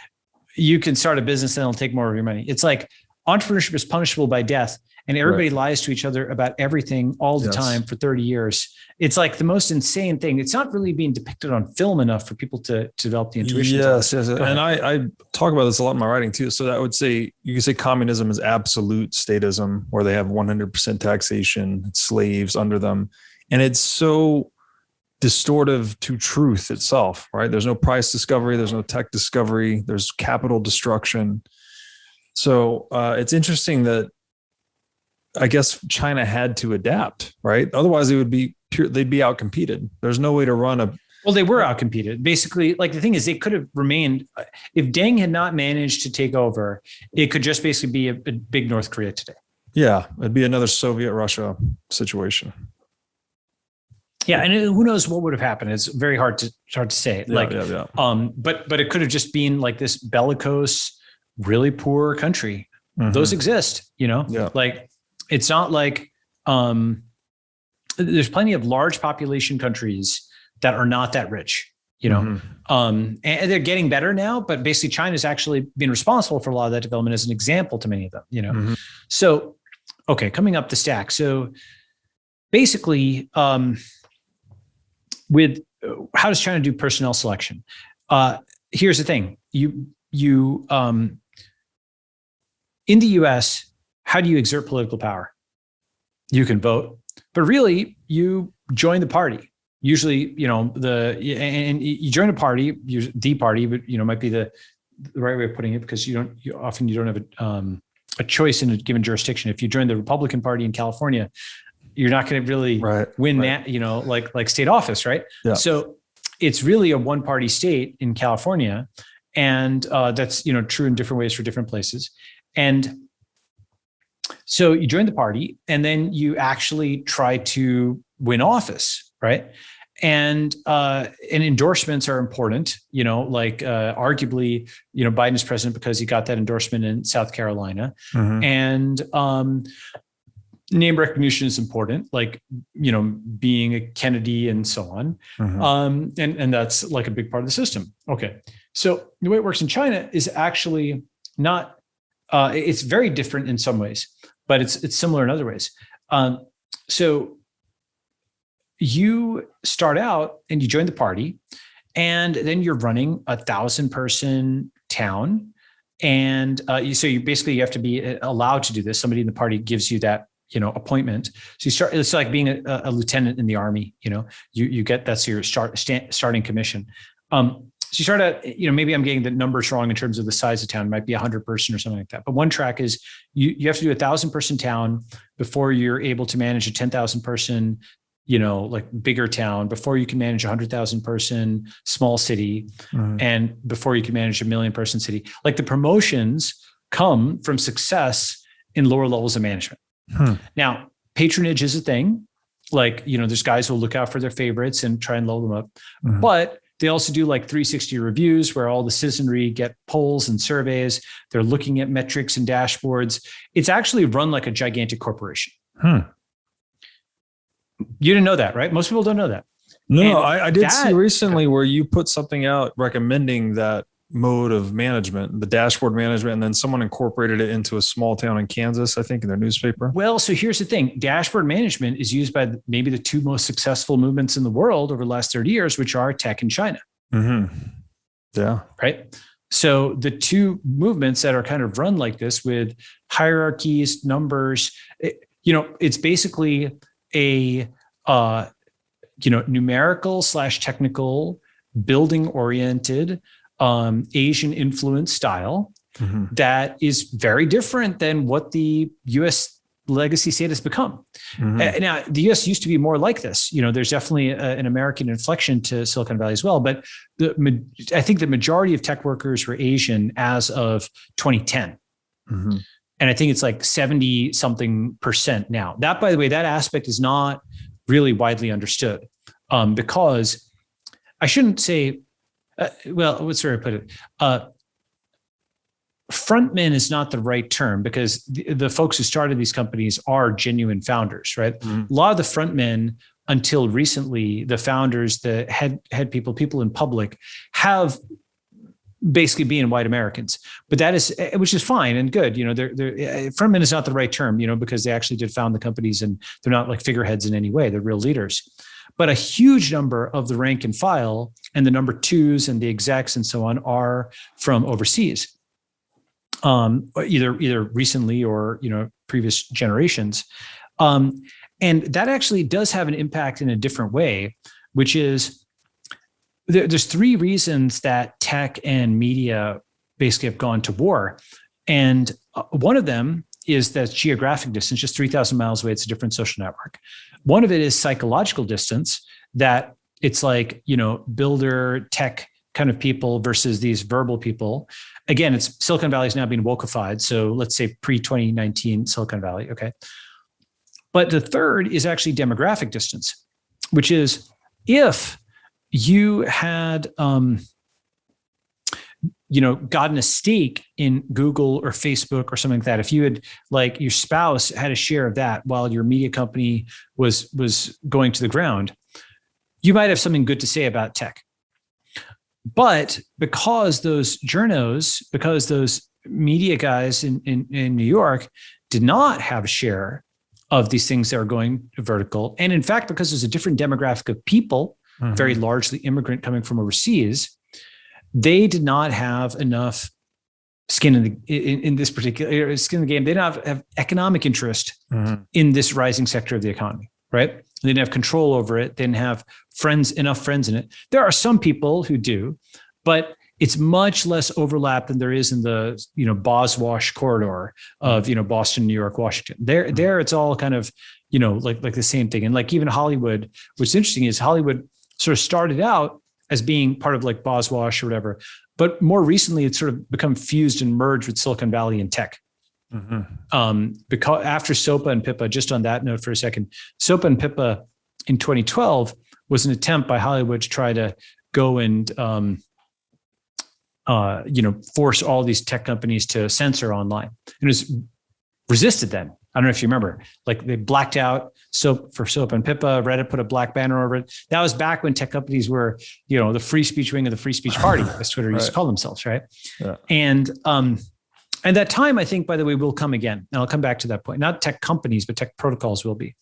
you can start a business and it'll take more of your money. It's like entrepreneurship is punishable by death, and everybody lies to each other about everything all the time for 30 years. It's like the most insane thing. It's not really being depicted on film enough for people to develop the intuition. Yes. And I talk about this a lot in my writing too. So that would say, you could say communism is absolute statism, where they have 100% taxation, slaves under them. And it's so distortive to truth itself, right? There's no price discovery. There's no tech discovery. There's capital destruction. So it's interesting that, I guess, China had to adapt, right? Otherwise they'd be outcompeted. There's no way to run a... Well, they were outcompeted. Basically, like, the thing is, they could have remained, if Deng had not managed to take over, it could just basically be a big North Korea today. Yeah. It'd be another Soviet Russia situation. Yeah. And who knows what would have happened. It's very hard to say. But it could have just been like this bellicose, really poor country. Those exist, like, it's not like, there's plenty of large population countries that are not that rich, and they're getting better now, but basically China's actually been responsible for a lot of that development as an example to many of them, So, okay, coming up the stack. So basically, with how does China do personnel selection? Here's the thing. You in the US, how do you exert political power? You can vote, but really you join the party. Usually, and you join a party, the party, but might be the right way of putting it, because you don't have a choice in a given jurisdiction. If you join the Republican Party in California, you're not going to really win that, like state office, right? Yeah. So it's really a one-party state in California, and that's true in different ways for different places. And so you join the party, and then you actually try to win office, right? And endorsements are important, arguably, Biden is president because he got that endorsement in South Carolina. And name recognition is important, like, being a Kennedy and so on. And that's like a big part of the system. Okay. So the way it works in China is actually not, it's very different in some ways, but it's similar in other ways. So you start out and you join the party, and then you're running 1,000-person town. And so you have to be allowed to do this. Somebody in the party gives you that, appointment. So it's like being a lieutenant in the army, you get, that's your starting commission. So you start out, maybe I'm getting the numbers wrong in terms of the size of town. It might be 100-person or something like that. But one track is you have to do 1,000-person town before you're able to manage a 10,000-person like bigger town, before you can manage 100,000 person small city, and before you can manage 1 million person city. Like the promotions come from success in lower levels of management. Now, patronage is a thing. Like, there's guys who will look out for their favorites and try and level them up. But they also do like 360 reviews where all the citizenry get polls and surveys. They're looking at metrics and dashboards. It's actually run like a gigantic corporation. You didn't know that, right? Most people don't know that. No, I did see recently where you put something out recommending that mode of management, the dashboard management, and then someone incorporated it into a small town in Kansas, I think, in their newspaper. Well, so here's the thing. Dashboard management is used by maybe the two most successful movements in the world over the last 30 years, which are tech and China. Yeah. Right. So the two movements that are kind of run like this with hierarchies, numbers, it's basically a, numerical / technical, building oriented, Asian influence style that is very different than what the US legacy state has become. Now, the US used to be more like this. There's definitely an American inflection to Silicon Valley as well. But I think the majority of tech workers were Asian as of 2010. And I think it's like 70 something % now. That, by the way, that aspect is not really widely understood because I shouldn't say, what's the way to put it? Frontman is not the right term because the folks who started these companies are genuine founders, right? A lot of the frontmen, until recently, the founders, the head people in public, have basically being white Americans, but that is, which is fine and good. Frontman is not the right term, because they actually did found the companies and they're not like figureheads in any way. They're real leaders. But a huge number of the rank and file and the number twos and the execs and so on are from overseas, either recently or previous generations, and that actually does have an impact in a different way, which is there's three reasons that tech and media basically have gone to war, and one of them is that geographic distance, just 3,000 miles away. It's a different social network. One of it is psychological distance, that it's like, builder tech kind of people versus these verbal people. Again, it's Silicon Valley is now being wokified. So let's say pre-2019 Silicon Valley. Okay. But the third is actually demographic distance, which is if you had, gotten a stake in Google or Facebook or something like that, if you had, like, your spouse had a share of that while your media company was going to the ground, you might have something good to say about tech. But because those journos, because those media guys in New York did not have a share of these things that are going vertical, and in fact, because there's a different demographic of people, very largely immigrant coming from overseas, they did not have enough skin in this particular skin in the game. They didn't have economic interest in this rising sector of the economy, right? They didn't have control over it. They didn't have enough friends in it. There are some people who do, but it's much less overlap than there is in the Boswash corridor of Boston, New York, Washington. There it's all kind of like the same thing. And like even Hollywood, what's interesting is Hollywood sort of started out as being part of like Boswash or whatever, but more recently it's sort of become fused and merged with Silicon Valley and tech. Because after SOPA and PIPA, just on that note for a second, SOPA and PIPA in 2012 was an attempt by Hollywood to try to go and force all these tech companies to censor online. And it was resisted then. I don't know if you remember, like they blacked out for SOAP and PIPA. Reddit put a black banner over it. That was back when tech companies were, the free speech wing of the free speech party, as Twitter used to call themselves, right? Yeah. And that time, I think, by the way, will come again. And I'll come back to that point. Not tech companies, but tech protocols will be.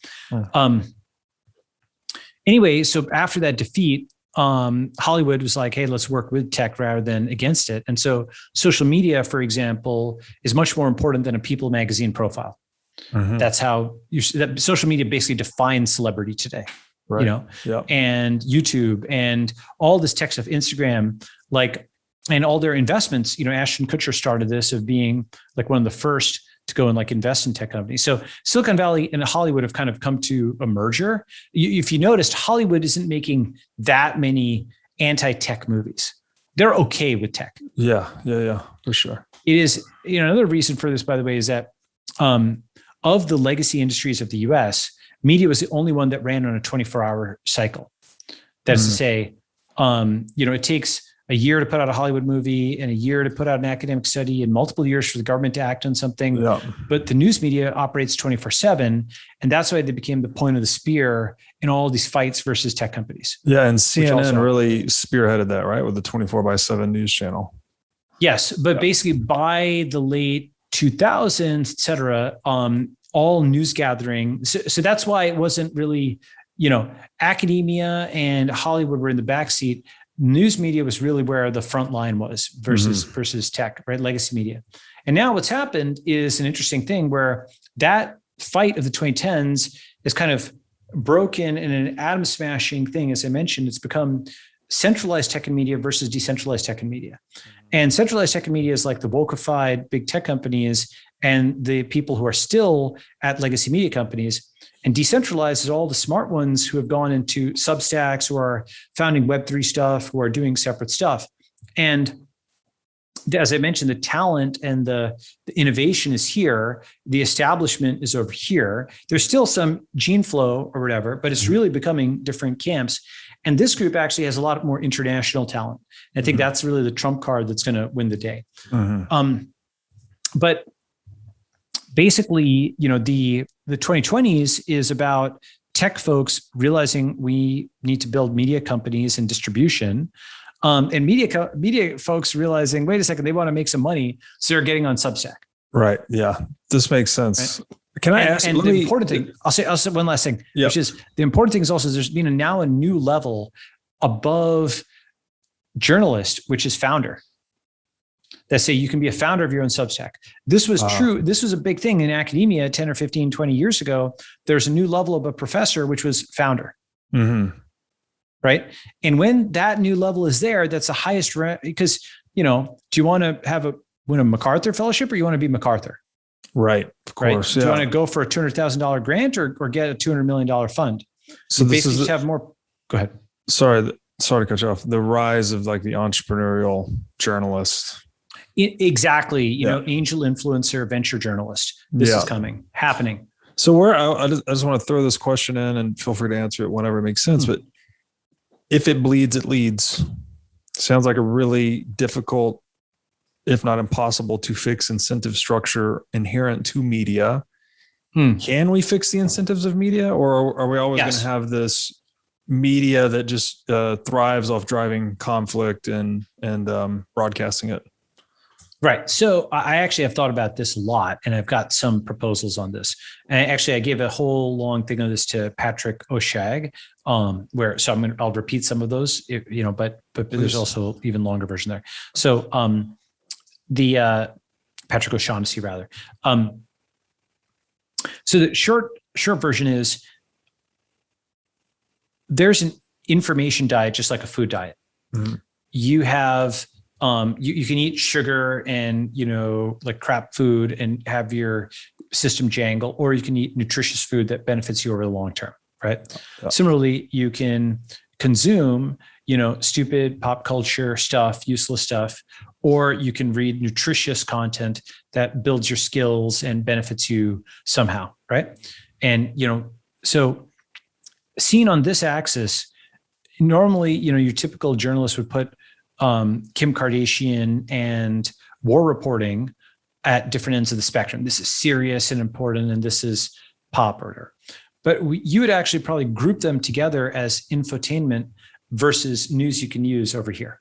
Anyway, so after that defeat, Hollywood was like, hey, let's work with tech rather than against it. And so social media, for example, is much more important than a People magazine profile. That's how that social media basically defines celebrity today, right? And YouTube and all this tech stuff, Instagram, and all their investments. Ashton Kutcher started this of being like one of the first to go and like invest in tech companies. So Silicon Valley and Hollywood have kind of come to a merger. If you noticed, Hollywood isn't making that many anti-tech movies. They're okay with tech. Yeah, for sure. It is, another reason for this, by the way, is that of the legacy industries of the US, media was the only one that ran on a 24-hour cycle. That's to say, it takes a year to put out a Hollywood movie and a year to put out an academic study and multiple years for the government to act on something. Yeah. But the news media operates 24/7. And that's why they became the point of the spear in all these fights versus tech companies. Yeah. And CNN really spearheaded that, right? With the 24/7 news channel. Yes. But basically by the late 2000s, et cetera, all news gathering. So that's why it wasn't really, academia and Hollywood were in the backseat. News media was really where the front line was versus tech, right? Legacy media. And now what's happened is an interesting thing where that fight of the 2010s is kind of broken in an atom smashing thing. As I mentioned, it's become centralized tech and media versus decentralized tech and media. And centralized tech and media is like the wokified big tech companies and the people who are still at legacy media companies. And decentralized is all the smart ones who have gone into Substacks, who are founding Web3 stuff, who are doing separate stuff. And as I mentioned, the talent and the innovation is here. The establishment is over here. There's still some gene flow or whatever, but it's really becoming different camps. And this group actually has a lot more international talent. And I think that's really the trump card that's going to win the day. But basically, the 2020s is about tech folks realizing we need to build media companies and distribution, and media folks realizing, wait a second, they want to make some money, so they're getting on Substack. Right. Yeah, this makes sense. Right? Can I ask? And the important thing, I'll say one last thing, which is the important thing is also there's been now a new level above journalist, which is founder. That say you can be a founder of your own Substack. This was true. This was a big thing in academia 10 or 15, 20 years ago. There's a new level of a professor, which was founder. Right. And when that new level is there, that's the highest because, do you want to win a MacArthur fellowship or you want to be MacArthur? Right. Of course. Right? Do you want to go for a $200,000 grant or get a $200 million fund? So this is have more. Go ahead. Sorry to cut you off. The rise of like the entrepreneurial journalist. Exactly. Angel influencer, venture journalist. This is happening. So I just want to throw this question in and feel free to answer it whenever it makes sense. But if it bleeds, it leads. Sounds like a really difficult, if not impossible to fix incentive structure inherent to media. Can we fix the incentives of media, or are we always going to have this media that just thrives off driving conflict and broadcasting it? Right. So I actually have thought about this a lot, and I've got some proposals on this. And I gave a whole long thing on this to Patrick O'Shag, I'll repeat some of those, but there's also even longer version there. So the Patrick O'Shaughnessy rather. So the short version is there's an information diet, just like a food diet. You have you can eat sugar and, like crap food and have your system jangle, or you can eat nutritious food that benefits you over the long term, right? Yeah. Similarly, you can consume, stupid pop culture stuff, useless stuff, or you can read nutritious content that builds your skills and benefits you somehow, right? And, so seen on this axis, normally, your typical journalist would put Kim Kardashian and war reporting at different ends of the spectrum. This is serious and important, and this is pop order. But you would actually probably group them together as infotainment versus news you can use over here.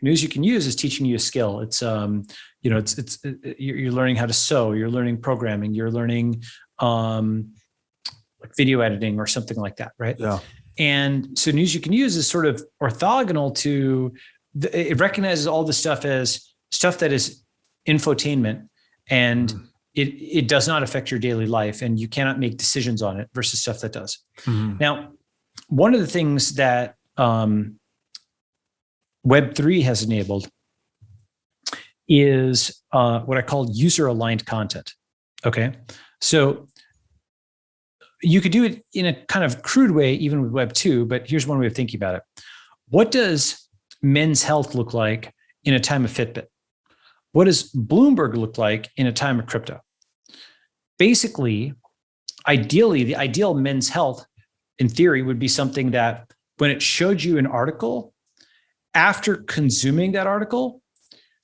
News you can use is teaching you a skill. It's you're learning how to sew, you're learning programming, you're learning like video editing or something like that, right? Yeah. And so news you can use is sort of orthogonal to, it recognizes all the stuff as stuff that is infotainment, and it does not affect your daily life and you cannot make decisions on it versus stuff that does. Now, one of the things that Web3 has enabled is what I call user-aligned content. Okay, so you could do it in a kind of crude way, even with Web 2, but here's one way of thinking about it. What does Men's Health look like in a time of Fitbit? What does Bloomberg look like in a time of crypto? Basically, ideally, the ideal Men's Health, in theory, would be something that when it showed you an article, after consuming that article,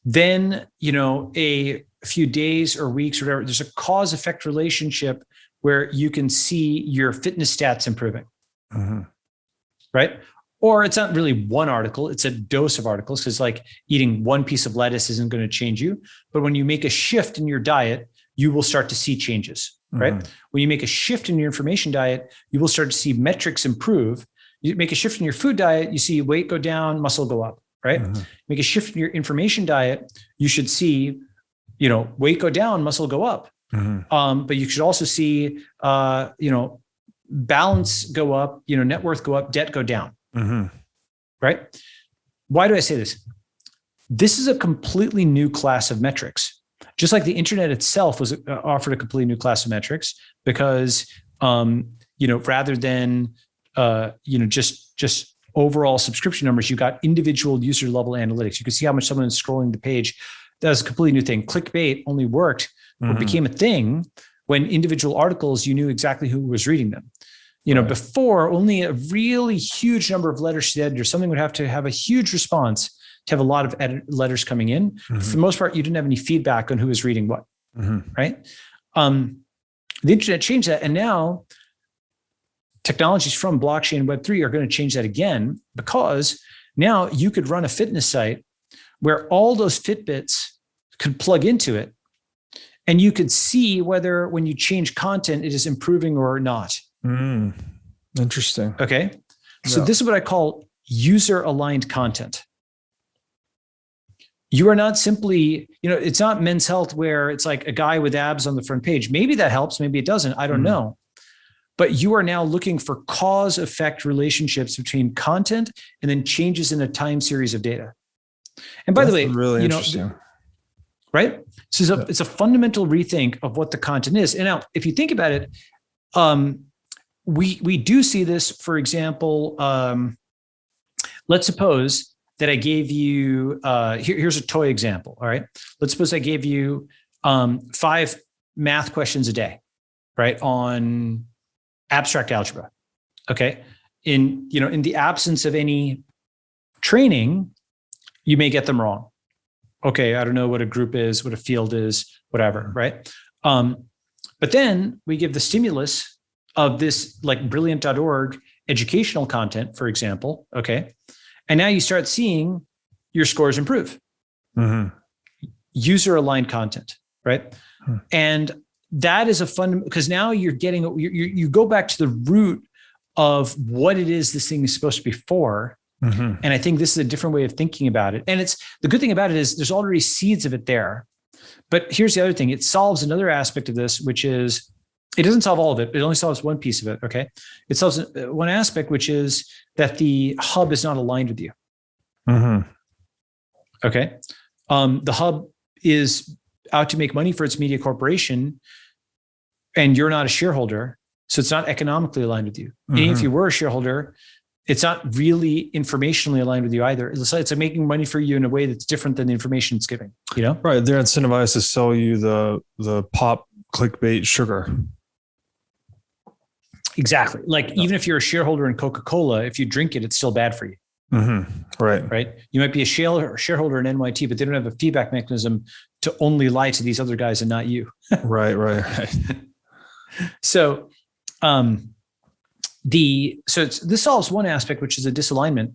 then, a few days or weeks or whatever, there's a cause-effect relationship where you can see your fitness stats improving, right? Or it's not really one article, it's a dose of articles, because like eating one piece of lettuce isn't going to change you. But when you make a shift in your diet, you will start to see changes, right? When you make a shift in your information diet, you will start to see metrics improve. You make a shift in your food diet, you see weight go down, muscle go up, right? Make a shift in your information diet, you should see, weight go down, muscle go up. But you should also see, balance go up, net worth go up, debt go down, right? Why do I say this? This is a completely new class of metrics. Just like the internet itself was offered a completely new class of metrics, because, rather than, just overall subscription numbers, you got individual user level analytics. You can see how much someone is scrolling the page. That was a completely new thing. Clickbait only worked or became a thing when individual articles, you knew exactly who was reading them. Before, only a really huge number of letters to the editor, something would have to have a huge response to have a lot of letters coming in. For the most part, you didn't have any feedback on who was reading what, right? The internet changed that. And now technologies from blockchain and Web3 are going to change that again, because now you could run a fitness site where all those Fitbits could plug into it. And you could see whether when you change content, it is improving or not. Interesting. Okay. So this is what I call user-aligned content. You are not simply, it's not Men's Health where it's like a guy with abs on the front page. Maybe that helps. Maybe it doesn't. I don't know. But you are now looking for cause-effect relationships between content and then changes in a time series of data. And by the way, really interesting. Right? So it's a fundamental rethink of what the content is. And now, if you think about it, we do see this, for example, let's suppose that I gave you, here's a toy example, all right? Let's suppose I gave you 5 math questions a day, right, on abstract algebra, okay? In the absence of any training, you may get them wrong. Okay, I don't know what a group is, what a field is, whatever, right? But then we give the stimulus of this like brilliant.org educational content, for example, okay? And now you start seeing your scores improve. User-aligned content, right? And that is a fun, because now you're getting, you go back to the root of what it is this thing is supposed to be for. And I think this is a different way of thinking about it. And it's the good thing about it is there's already seeds of it there. But here's the other thing. It solves another aspect of this, which is, it doesn't solve all of it. It only solves one piece of it, okay? It solves one aspect, which is that the hub is not aligned with you. Okay? The hub is out to make money for its media corporation, and you're not a shareholder, so it's not economically aligned with you. And if you were a shareholder, it's not really informationally aligned with you either. It's like making money for you in a way that's different than the information it's giving, Right. They're incentivized to sell you the pop clickbait sugar. Exactly. Like even if you're a shareholder in Coca-Cola, if you drink it, it's still bad for you. Right. You might be a shareholder in NYT, but they don't have a feedback mechanism to only lie to these other guys and not you. Right. So, this solves one aspect, which is a disalignment.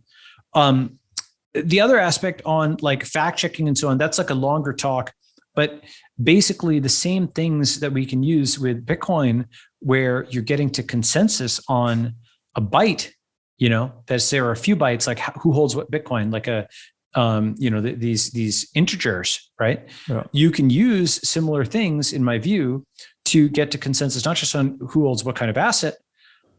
The other aspect on like fact checking and so on, that's like a longer talk, but basically the same things that we can use with Bitcoin, where you're getting to consensus on a byte, that there are a few bytes, like who holds what Bitcoin, like these integers, right? Yeah. You can use similar things, in my view, to get to consensus, not just on who holds what kind of asset,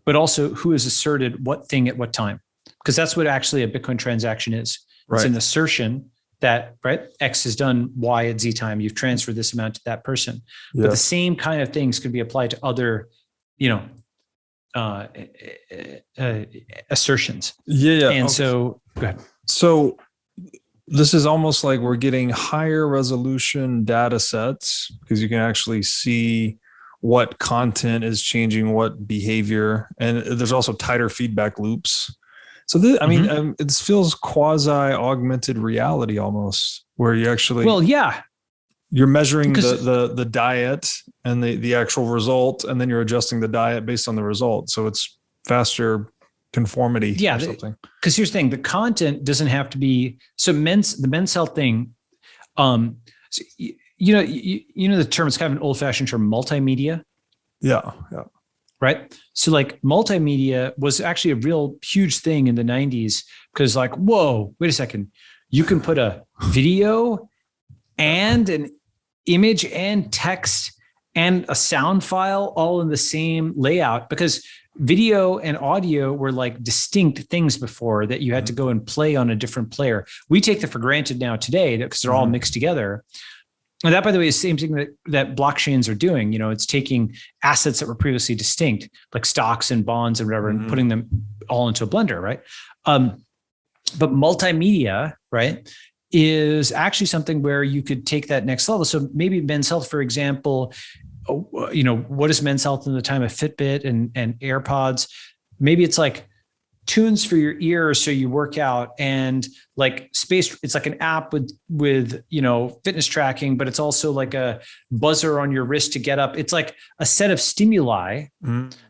but also who has asserted what thing at what time. Because that's what actually a Bitcoin transaction is. Right. It's an assertion that, right, X has done Y at Z time. You've transferred this amount to that person. Yeah. But the same kind of things could be applied to other, assertions. Yeah. And so, go ahead. So this is almost like we're getting higher resolution data sets because you can actually see what content is changing, what behavior, and there's also tighter feedback loops. So it feels quasi augmented reality almost, where you actually, you're measuring the diet and the actual result, and then you're adjusting the diet based on the result. So it's faster conformity or something. Because here's the thing: the content doesn't have to be the men's health thing. So, the term, it's kind of an old-fashioned term, multimedia. Yeah. Right. So like multimedia was actually a real huge thing in the 90s because like, whoa, wait a second. You can put a video and an image and text and a sound file all in the same layout, because video and audio were like distinct things before that you had to go and play on a different player. We take that for granted now today because they're all mixed together. And that, by the way, is the same thing that blockchains are doing. It's taking assets that were previously distinct, like stocks and bonds and whatever, and putting them all into a blender, right? But multimedia, right, is actually something where you could take that next level. So maybe men's health, for example, what is men's health in the time of Fitbit and AirPods? Maybe it's like tunes for your ears so you work out, and like space, it's like an app with fitness tracking, but it's also like a buzzer on your wrist to get up. It's like a set of stimuli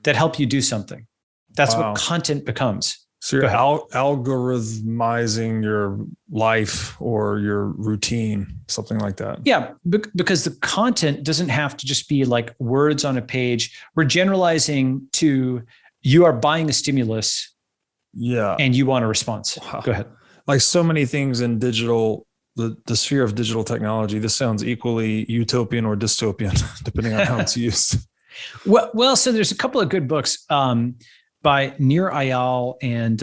that help you do something. That's what content becomes. So you're algorithmizing your life or your routine, something like that. Yeah, because the content doesn't have to just be like words on a page. We're generalizing to, you are buying a stimulus. Yeah. And you want a response. Wow. Go ahead. Like so many things in digital, the sphere of digital technology, this sounds equally utopian or dystopian, depending on how it's used. Well, so there's a couple of good books by Nir Eyal and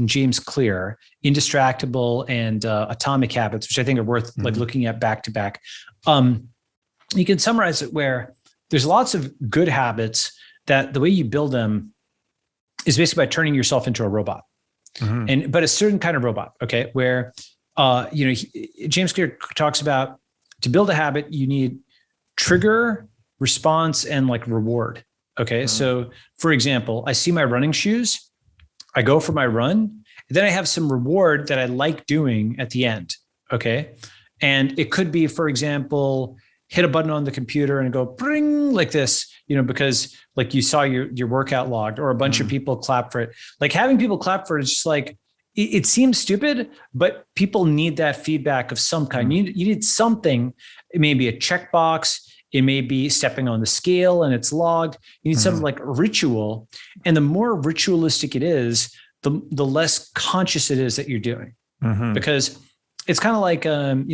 James Clear, Indistractable and Atomic Habits, which I think are worth like looking at back to back. You can summarize it where there's lots of good habits that the way you build them is basically by turning yourself into a robot, but a certain kind of robot. Okay, where James Clear talks about, to build a habit, you need trigger, response, and like reward. Okay, so for example, I see my running shoes, I go for my run, then I have some reward that I like doing at the end. Okay, and it could be, for example, hit a button on the computer and go bring like this, because like you saw your workout logged, or a bunch of people clap for it. Like having people clap for it is just like, it seems stupid, but people need that feedback of some kind. You need something. It may be a checkbox. It may be stepping on the scale and it's logged. You need something like ritual. And the more ritualistic it is, the less conscious it is that you're doing. Because it's kind of like,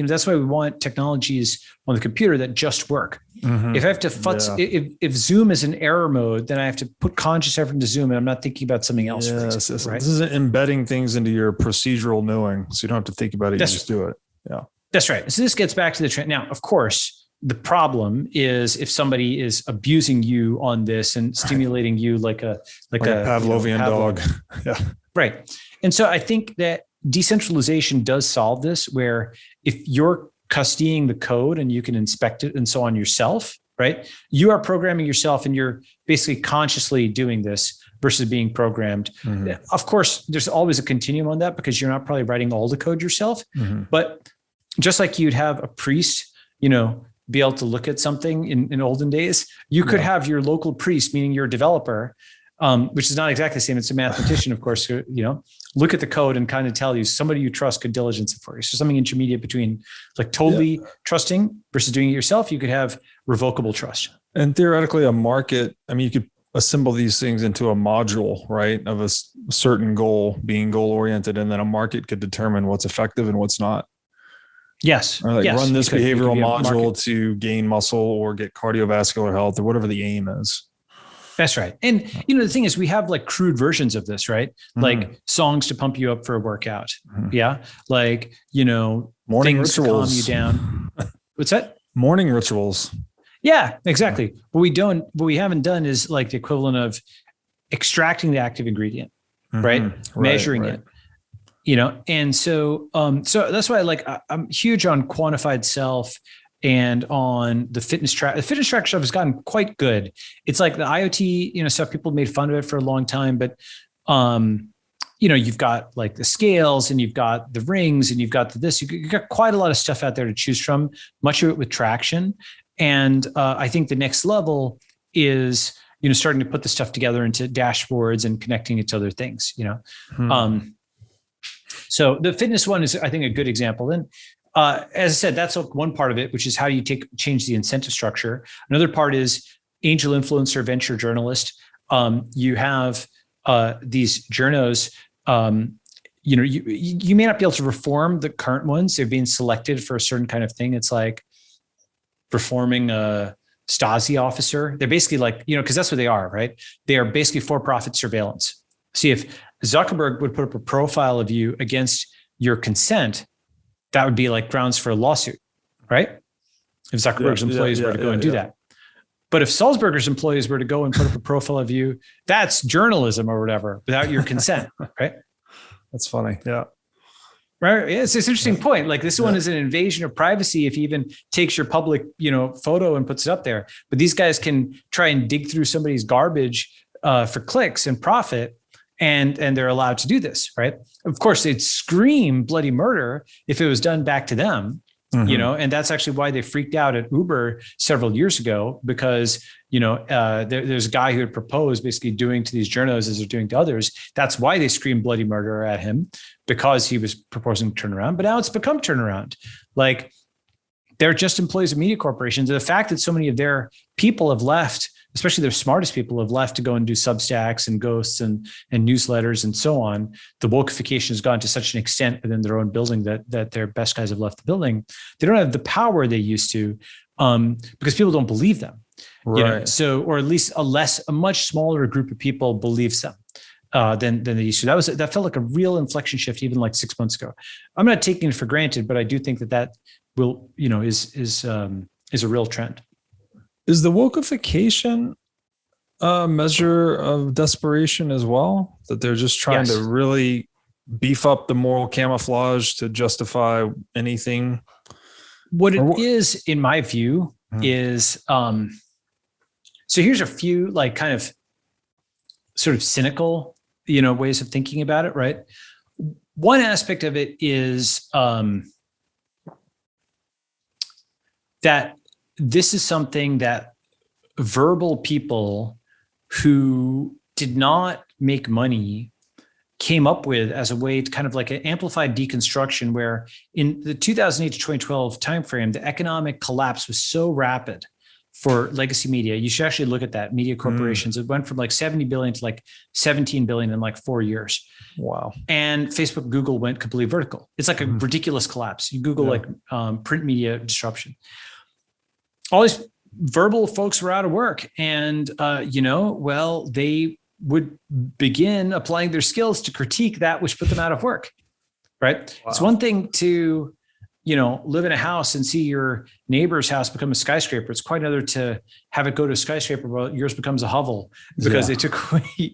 that's why we want technologies on the computer that just work. If I have to if Zoom is in error mode, then I have to put conscious effort into Zoom, and I'm not thinking about something else. Yes, right? This isn't embedding things into your procedural knowing, so you don't have to think about it. You just do it. Yeah, that's right. So this gets back to the trend. Now, of course, the problem is if somebody is abusing you on this and stimulating you like a Pavlovian dog. Yeah, right. And so I think that decentralization does solve this, where if you're custodying the code and you can inspect it and so on yourself, right? You are programming yourself and you're basically consciously doing this versus being programmed. Of course, there's always a continuum on that because you're not probably writing all the code yourself, but just like you'd have a priest, be able to look at something in olden days, you could have your local priest, meaning your developer, which is not exactly the same. It's a mathematician, of course, look at the code and kind of tell you, somebody you trust could diligence it for you. So something intermediate between like totally trusting versus doing it yourself. You could have revocable trust. And theoretically a market, you could assemble these things into a module, right? Of a certain goal, being goal oriented. And then a market could determine what's effective and what's not. Yes. Or run this behavioral module to gain muscle or get cardiovascular health or whatever the aim is. That's right. And, the thing is, we have like crude versions of this, right? Like songs to pump you up for a workout. Yeah. Like, morning things rituals to calm you down. What's that? Morning rituals. Yeah, exactly. What we haven't done is like the equivalent of extracting the active ingredient, right? Measuring it, and so that's why I'm huge on quantified self and on the fitness track. The fitness track stuff has gotten quite good. It's like the IoT, stuff, people made fun of it for a long time, but you've got like the scales and you've got the rings and you've got this, you've got quite a lot of stuff out there to choose from, much of it with traction. And I think the next level is, starting to put the stuff together into dashboards and connecting it to other things, So the fitness one is, I think, a good example. And as I said, that's one part of it, which is how do you change the incentive structure. Another part is angel influencer, venture journalist. You have these journos. You may not be able to reform the current ones. They're being selected for a certain kind of thing. It's like reforming a Stasi officer. They're basically like, because that's what they are, right? They are basically for-profit surveillance. See, if Zuckerberg would put up a profile of you against your consent, that would be like grounds for a lawsuit, right? If Zuckerberg's employees were to go and do that. But if Sulzberger's employees were to go and put up a profile of you, that's journalism or whatever without your consent, right? That's funny. Yeah. Right. It's this interesting point. Like this one is an invasion of privacy if he even takes your public, photo and puts it up there. But these guys can try and dig through somebody's garbage for clicks and profit. And they're allowed to do this, right? Of course, they'd scream bloody murder if it was done back to them, and that's actually why they freaked out at Uber several years ago, because, there's a guy who had proposed basically doing to these journos as they're doing to others. That's why they screamed bloody murder at him, because he was proposing turnaround. But now it's become turnaround. Like they're just employees of media corporations. And the fact that so many of their people have left, especially their smartest people, have left to go and do Substacks and ghosts and newsletters and so on. The wokification has gone to such an extent within their own building that their best guys have left the building. They don't have the power they used to, because people don't believe them. Right. So, or at least a much smaller group of people believes them than they used to. That felt like a real inflection shift, even like 6 months ago. I'm not taking it for granted, but I do think that will, is a real trend. Is the wokification a measure of desperation as well? That they're just trying to really beef up the moral camouflage to justify anything? What it is, in my view, is so here's a few like kind of sort of cynical, ways of thinking about it, right? One aspect of it is that this is something that verbal people who did not make money came up with as a way to kind of like an amplified deconstruction, where in the 2008 to 2012 timeframe, the economic collapse was so rapid for legacy media. You should actually look at that. Media corporations, it went from like 70 billion to like 17 billion in like 4 years. Wow. And Facebook, Google went completely vertical. It's like a ridiculous collapse. You Google like print media disruption. All these verbal folks were out of work, and they would begin applying their skills to critique that which put them out of work. Right. Wow. It's one thing to, live in a house and see your neighbor's house become a skyscraper. It's quite another to have it go to a skyscraper while yours becomes a hovel because they took away,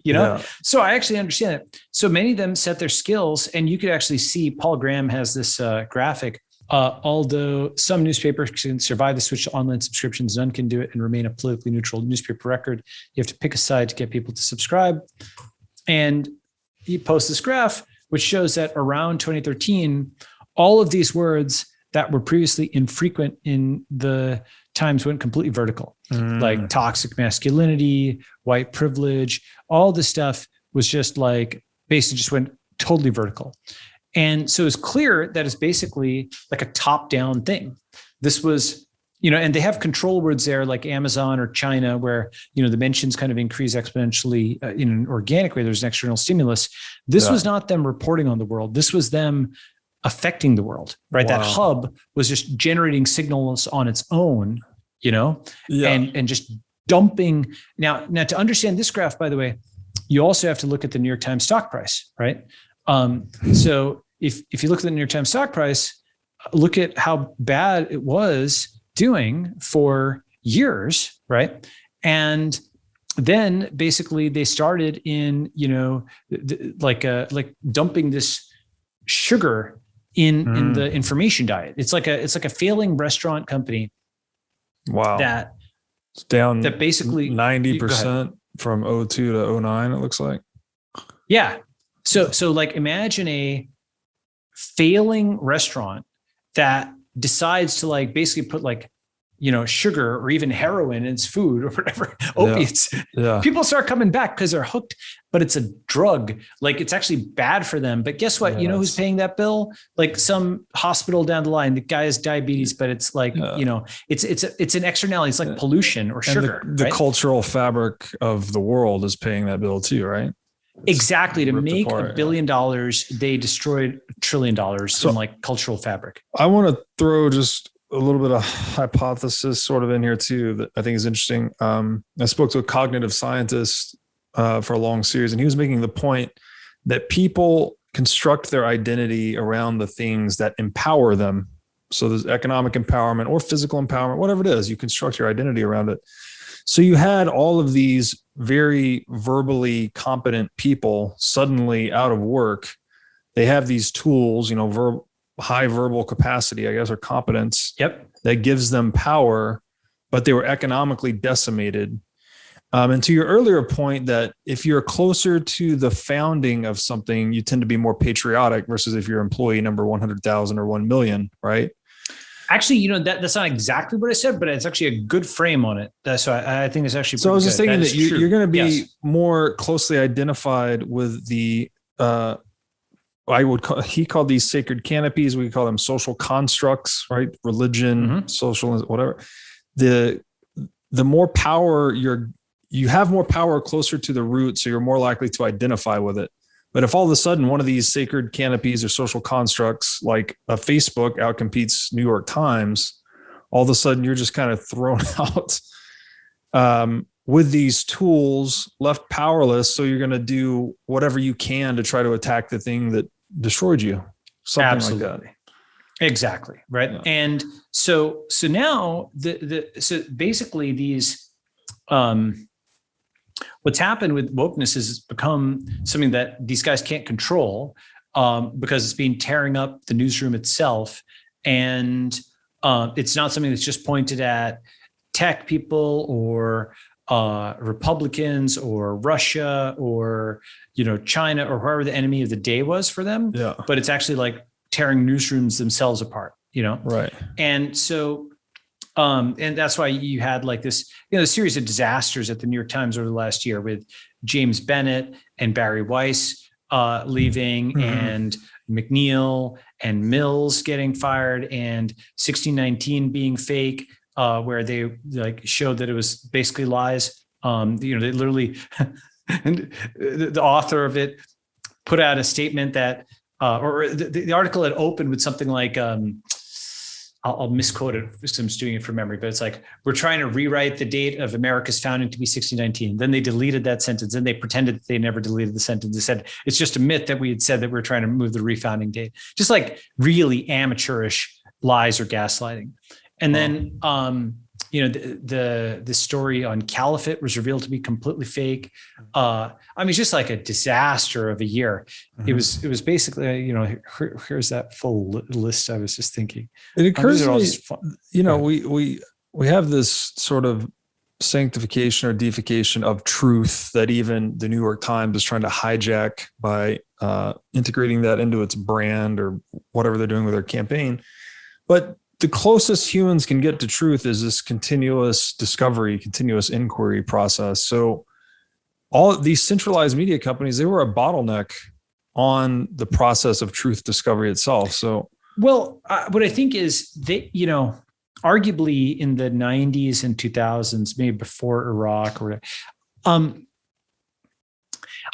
So I actually understand it. So many of them set their skills, and you could actually see Paul Graham has this graphic. Although some newspapers can survive the switch to online subscriptions, none can do it and remain a politically neutral newspaper record. You have to pick a side to get people to subscribe. And he posts this graph, which shows that around 2013, all of these words that were previously infrequent in the Times went completely vertical, like toxic masculinity, white privilege, all this stuff was just like basically just went totally vertical. And so it's clear that it's basically like a top-down thing. This was, and they have control words there like Amazon or China, where, the mentions kind of increase exponentially in an organic way. There's an external stimulus. This was not them reporting on the world. This was them affecting the world, right? Wow. That hub was just generating signals on its own, and just dumping. Now to understand this graph, by the way, you also have to look at the New York Times stock price, right? So if you look at the New York Times stock price, look at how bad it was doing for years, right? And then basically they started in, like dumping this sugar in the information diet. It's like a failing restaurant company. Wow. That it's down that basically 90% from 02 to 09, it looks like. Yeah. So like imagine a failing restaurant that decides to like basically put like, sugar or even heroin in its food or whatever, opiates. Yeah. People start coming back because they're hooked, but it's a drug. Like it's actually bad for them. But guess what? Yeah, who's paying that bill? Like some hospital down the line. The guy has diabetes, but it's like, it's an externality. It's like pollution or sugar. And the cultural fabric of the world is paying that bill too, right? Exactly. To make $1 billion, they destroyed $1 trillion in like cultural fabric. I want to throw just a little bit of hypothesis sort of in here too that I think is interesting. I spoke to a cognitive scientist for a long series, and he was making the point that people construct their identity around the things that empower them. So there's economic empowerment or physical empowerment, whatever it is, you construct your identity around it. So you had all of these very verbally competent people suddenly out of work. They have these tools, high verbal capacity, I guess, or competence. Yep. That gives them power, but they were economically decimated. And to your earlier point that if you're closer to the founding of something, you tend to be more patriotic versus if you're employee number 100,000 or 1 million, right? Actually, that's not exactly what I said, but it's actually a good frame on it. So I think it's actually. So I was just thinking that you're going to be yes. more closely identified with the, he called these sacred canopies. We call them social constructs, right? Religion, social, whatever. The more power you have more power closer to the root, so you're more likely to identify with it. But if all of a sudden one of these sacred canopies or social constructs, like a Facebook outcompetes New York Times, all of a sudden you're just kind of thrown out with these tools, left powerless. So you're going to do whatever you can to try to attack the thing that destroyed you. Something Absolutely. like that. Exactly. Right. Yeah. And so now so basically these, what's happened with wokeness is it's become something that these guys can't control because it's been tearing up the newsroom itself. And it's not something that's just pointed at tech people or Republicans or Russia or, China or whoever the enemy of the day was for them. Yeah. But it's actually like tearing newsrooms themselves apart, Right. And so, and that's why you had like this, a series of disasters at the New York Times over the last year with James Bennett and Barry Weiss leaving and McNeil and Mills getting fired and 1619 being fake, where they like showed that it was basically lies. They literally, and the author of it put out a statement that, or the article had opened with something like, I'll misquote it because I'm just doing it from memory, but it's like, we're trying to rewrite the date of America's founding to be 1619. Then they deleted that sentence and they pretended that they never deleted the sentence. They said, it's just a myth that we had said that we're trying to move the refounding date. Just like really amateurish lies or gaslighting. And then, the story on caliphate was revealed to be completely fake. It's just like a disaster of a year. It was basically, here's that full list. I was just thinking. It occurs to me, we have this sort of sanctification or deification of truth that even the New York Times is trying to hijack by integrating that into its brand or whatever they're doing with their campaign. But the closest humans can get to truth is this continuous discovery, continuous inquiry process. So all of these centralized media companies, they were a bottleneck on the process of truth discovery itself. So, well, what I think is they, arguably in the 90s and 2000s, maybe before Iraq or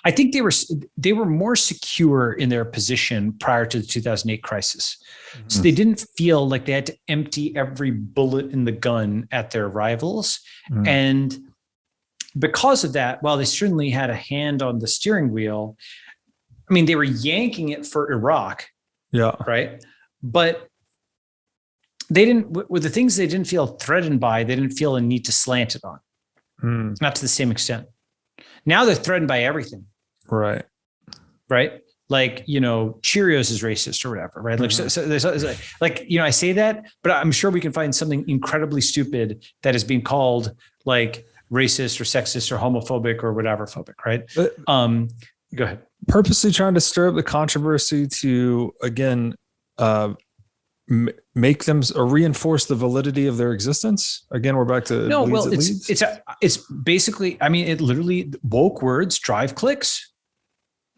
I think they were more secure in their position prior to the 2008 crisis. Mm-hmm. So they didn't feel like they had to empty every bullet in the gun at their rivals. Mm-hmm. And because of that, while they certainly had a hand on the steering wheel, I mean, they were yanking it for Iraq. Yeah. Right. But they didn't, with the things they didn't feel threatened by, they didn't feel a need to slant it on. Not to the same extent. Now they're threatened by everything. Right. Right. Like, Cheerios is racist or whatever. Right. Like, so there's like, I say that, but I'm sure we can find something incredibly stupid that is being called like racist or sexist or homophobic or whatever phobic. Right. But, go ahead. Purposely trying to stir up the controversy to, again, make them or reinforce the validity of their existence. Again, we're back to it's basically, I mean, it literally, woke words drive clicks.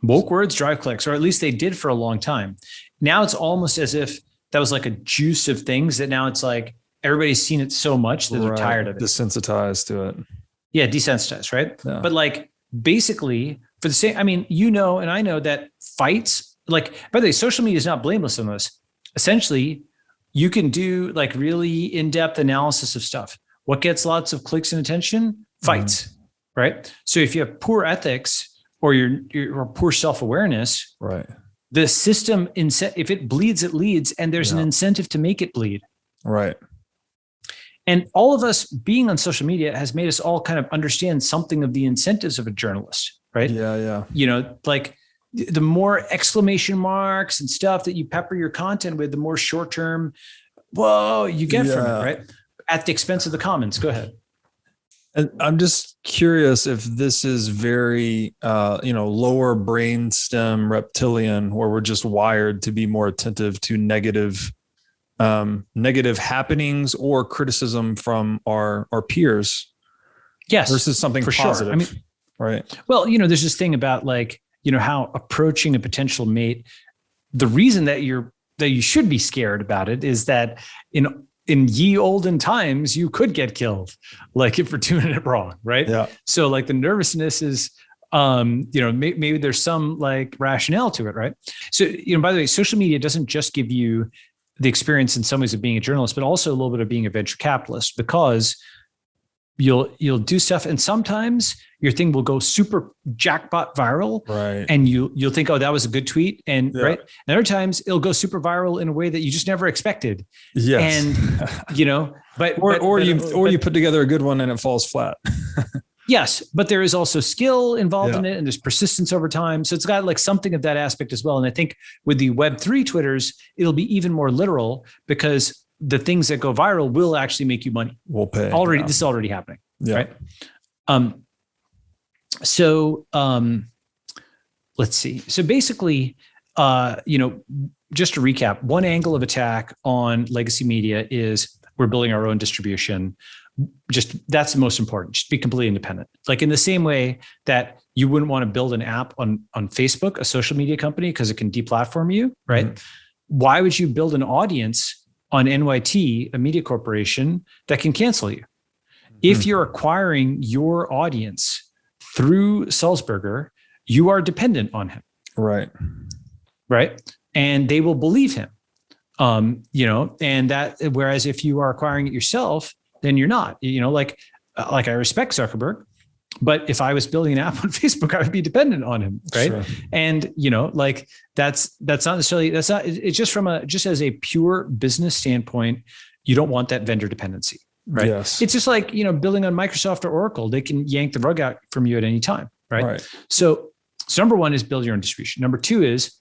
Woke words drive clicks, or at least they did for a long time. Now it's almost as if that was like a juice of things that now it's like everybody's seen it so much that they're tired of it. Desensitized to it. Yeah, desensitized, right? Yeah. But like basically for the same, I mean, and I know that fights, like, by the way, social media is not blameless on this. Essentially, you can do like really in-depth analysis of stuff. What gets lots of clicks and attention? Fights, right? So if you have poor ethics or your poor self-awareness, right, the system, if it bleeds, it leads, and there's an incentive to make it bleed. Right. And all of us being on social media has made us all kind of understand something of the incentives of a journalist, right? Yeah, yeah. Like the more exclamation marks and stuff that you pepper your content with, the more short-term, whoa, you get from it, right? At the expense of the comments. Go ahead. And I'm just curious if this is very, lower brainstem reptilian, where we're just wired to be more attentive to negative happenings or criticism from our peers. Yes, versus something positive. Sure. I mean, right. Well, there's this thing about like, how approaching a potential mate, the reason that you should be scared about it is that in ye olden times, you could get killed, like if you're doing it wrong, right? Yeah. So like the nervousness is, maybe there's some like rationale to it, right? So, by the way, social media doesn't just give you the experience in some ways of being a journalist, but also a little bit of being a venture capitalist, because you'll do stuff and sometimes your thing will go super jackpot viral, right? And you'll think, oh, that was a good tweet, and right. And other times it'll go super viral in a way that you just never expected. Yes. And but you put together a good one and it falls flat. Yes, but there is also skill involved in it, and there's persistence over time. So it's got like something of that aspect as well. And I think with the Web3 Twitters, it'll be even more literal, because the things that go viral will actually make you money. We'll pay. This is already happening. Yeah. Right. So let's see. So basically, just to recap, one angle of attack on legacy media is we're building our own distribution. That's the most important. Just be completely independent. Like in the same way that you wouldn't want to build an app on Facebook, a social media company, because it can deplatform you, right? Mm-hmm. Why would you build an audience on NYT, a media corporation, that can cancel you? Mm-hmm. If you're acquiring your audience through Sulzberger, you are dependent on him. Right. Right. And they will believe him. And that, whereas if you are acquiring it yourself, then you're not, like I respect Zuckerberg, but if I was building an app on Facebook, I would be dependent on him. Right. Sure. And, like that's not necessarily, it's just as a pure business standpoint, you don't want that vendor dependency. Right. Yes. It's just like, building on Microsoft or Oracle, they can yank the rug out from you at any time. Right. So number one is build your own distribution. Number two is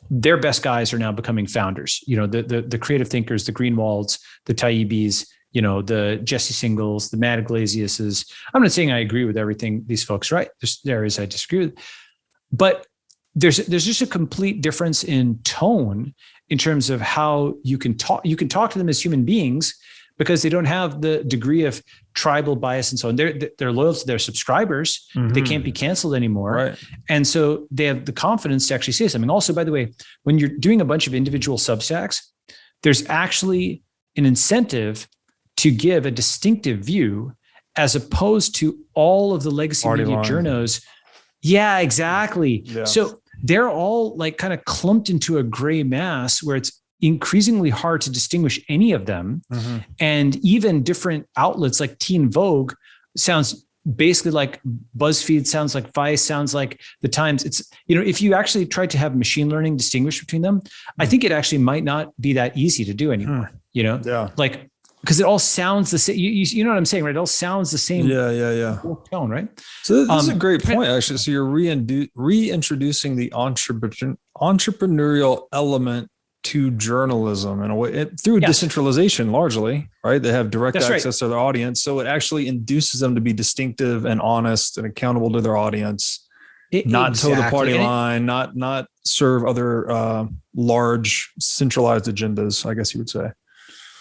their best guys are now becoming founders. The creative thinkers, the Greenwalds, the Taibis, the Jesse Singles, the Matt Iglesiases. I'm not saying I agree with everything these folks write. There's areas I disagree with, but there's just a complete difference in tone in terms of how you can talk. You can talk to them as human beings because they don't have the degree of tribal bias and so on. They're loyal to their subscribers. Mm-hmm. They can't be canceled anymore. Right. And so they have the confidence to actually say something. Also, by the way, when you're doing a bunch of individual Substacks, there's actually an incentive to give a distinctive view as opposed to all of the legacy media journos. Yeah, exactly. Yeah. So they're all like kind of clumped into a gray mass where it's increasingly hard to distinguish any of them. Mm-hmm. And even different outlets like Teen Vogue sounds basically like BuzzFeed sounds like Vice, sounds like the Times. It's, if you actually tried to have machine learning distinguish between them, I think it actually might not be that easy to do anymore, Yeah. like, because it all sounds the same. You know what I'm saying, right? It all sounds the same. Yeah. Tone, right? So this is a great point, actually. So you're reintroducing the entrepreneurial element to journalism in a way through decentralization, largely, right? They have direct access to their audience, so it actually induces them to be distinctive and honest and accountable to their audience, not toe the party line, not serve other large centralized agendas, I guess you would say.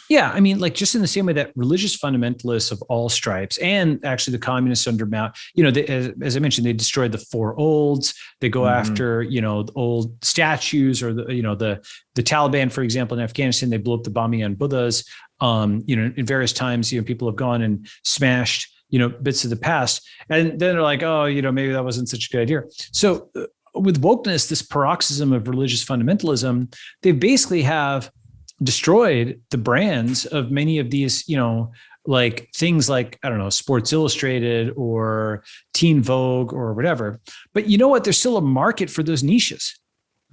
Yeah, I mean, like just in the same way that religious fundamentalists of all stripes, and actually the communists under Mao, as I mentioned, they destroyed the four olds. They go after, the old statues, or the Taliban, for example, in Afghanistan, they blew up the Bamiyan Buddhas. In various times, people have gone and smashed, bits of the past, and then they're like, oh, maybe that wasn't such a good idea. So with wokeness, this paroxysm of religious fundamentalism, they basically have destroyed the brands of many of these, like things like, I don't know, Sports Illustrated or Teen Vogue or whatever. But you know what? There's still a market for those niches.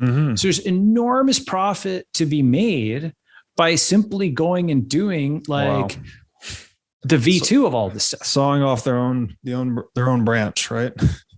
So there's enormous profit to be made by simply going and doing like the V2 of all this stuff. Sawing off their own branch, right?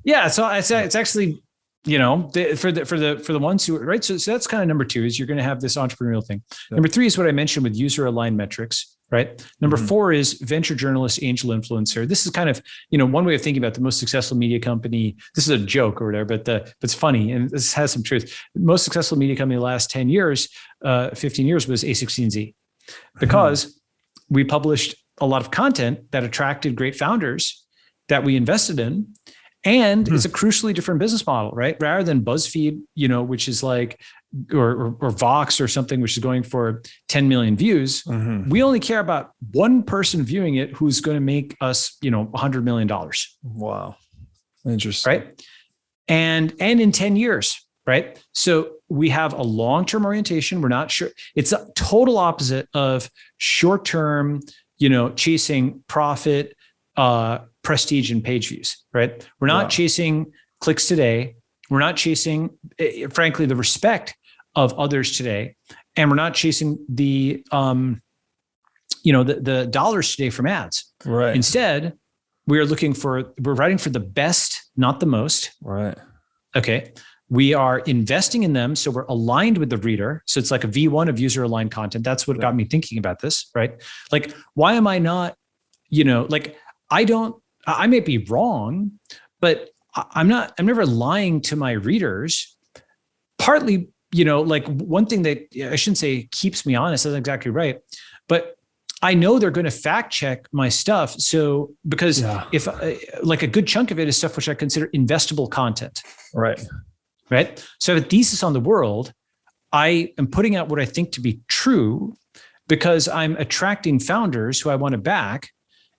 Yeah. So it's actually, for the ones who, right. So that's kind of number two, is you're going to have this entrepreneurial thing. Yeah. Number three is what I mentioned with user aligned metrics, right? Number four is venture journalist, angel influencer. This is kind of, one way of thinking about the most successful media company. This is a joke or whatever, but it's funny. And this has some truth. The most successful media company in the last 10 years, 15 years was A16Z, because we published a lot of content that attracted great founders that we invested in. And it's a crucially different business model, right? Rather than BuzzFeed, which is like, or Vox or something, which is going for 10 million views. We only care about one person viewing it who's going to make us, $100 million. Wow. Interesting. Right. And in 10 years, right? So we have a long-term orientation. We're not sure. It's a total opposite of short-term, chasing profit, prestige and page views, right? We're not chasing clicks today. We're not chasing, frankly, the respect of others today. And we're not chasing the dollars today from ads. Right. Instead, we're writing for the best, not the most. Right. Okay. We are investing in them. So we're aligned with the reader. So it's like a V1 of user aligned content. That's what got me thinking about this, right? Like, why am I not, I may be wrong, but I'm never lying to my readers. Partly, like one thing that I shouldn't say keeps me honest, that's exactly right. But I know they're going to fact check my stuff. So, because if like a good chunk of it is stuff which I consider investable content. Right. Right. So I have a thesis on the world. I am putting out what I think to be true because I'm attracting founders who I want to back.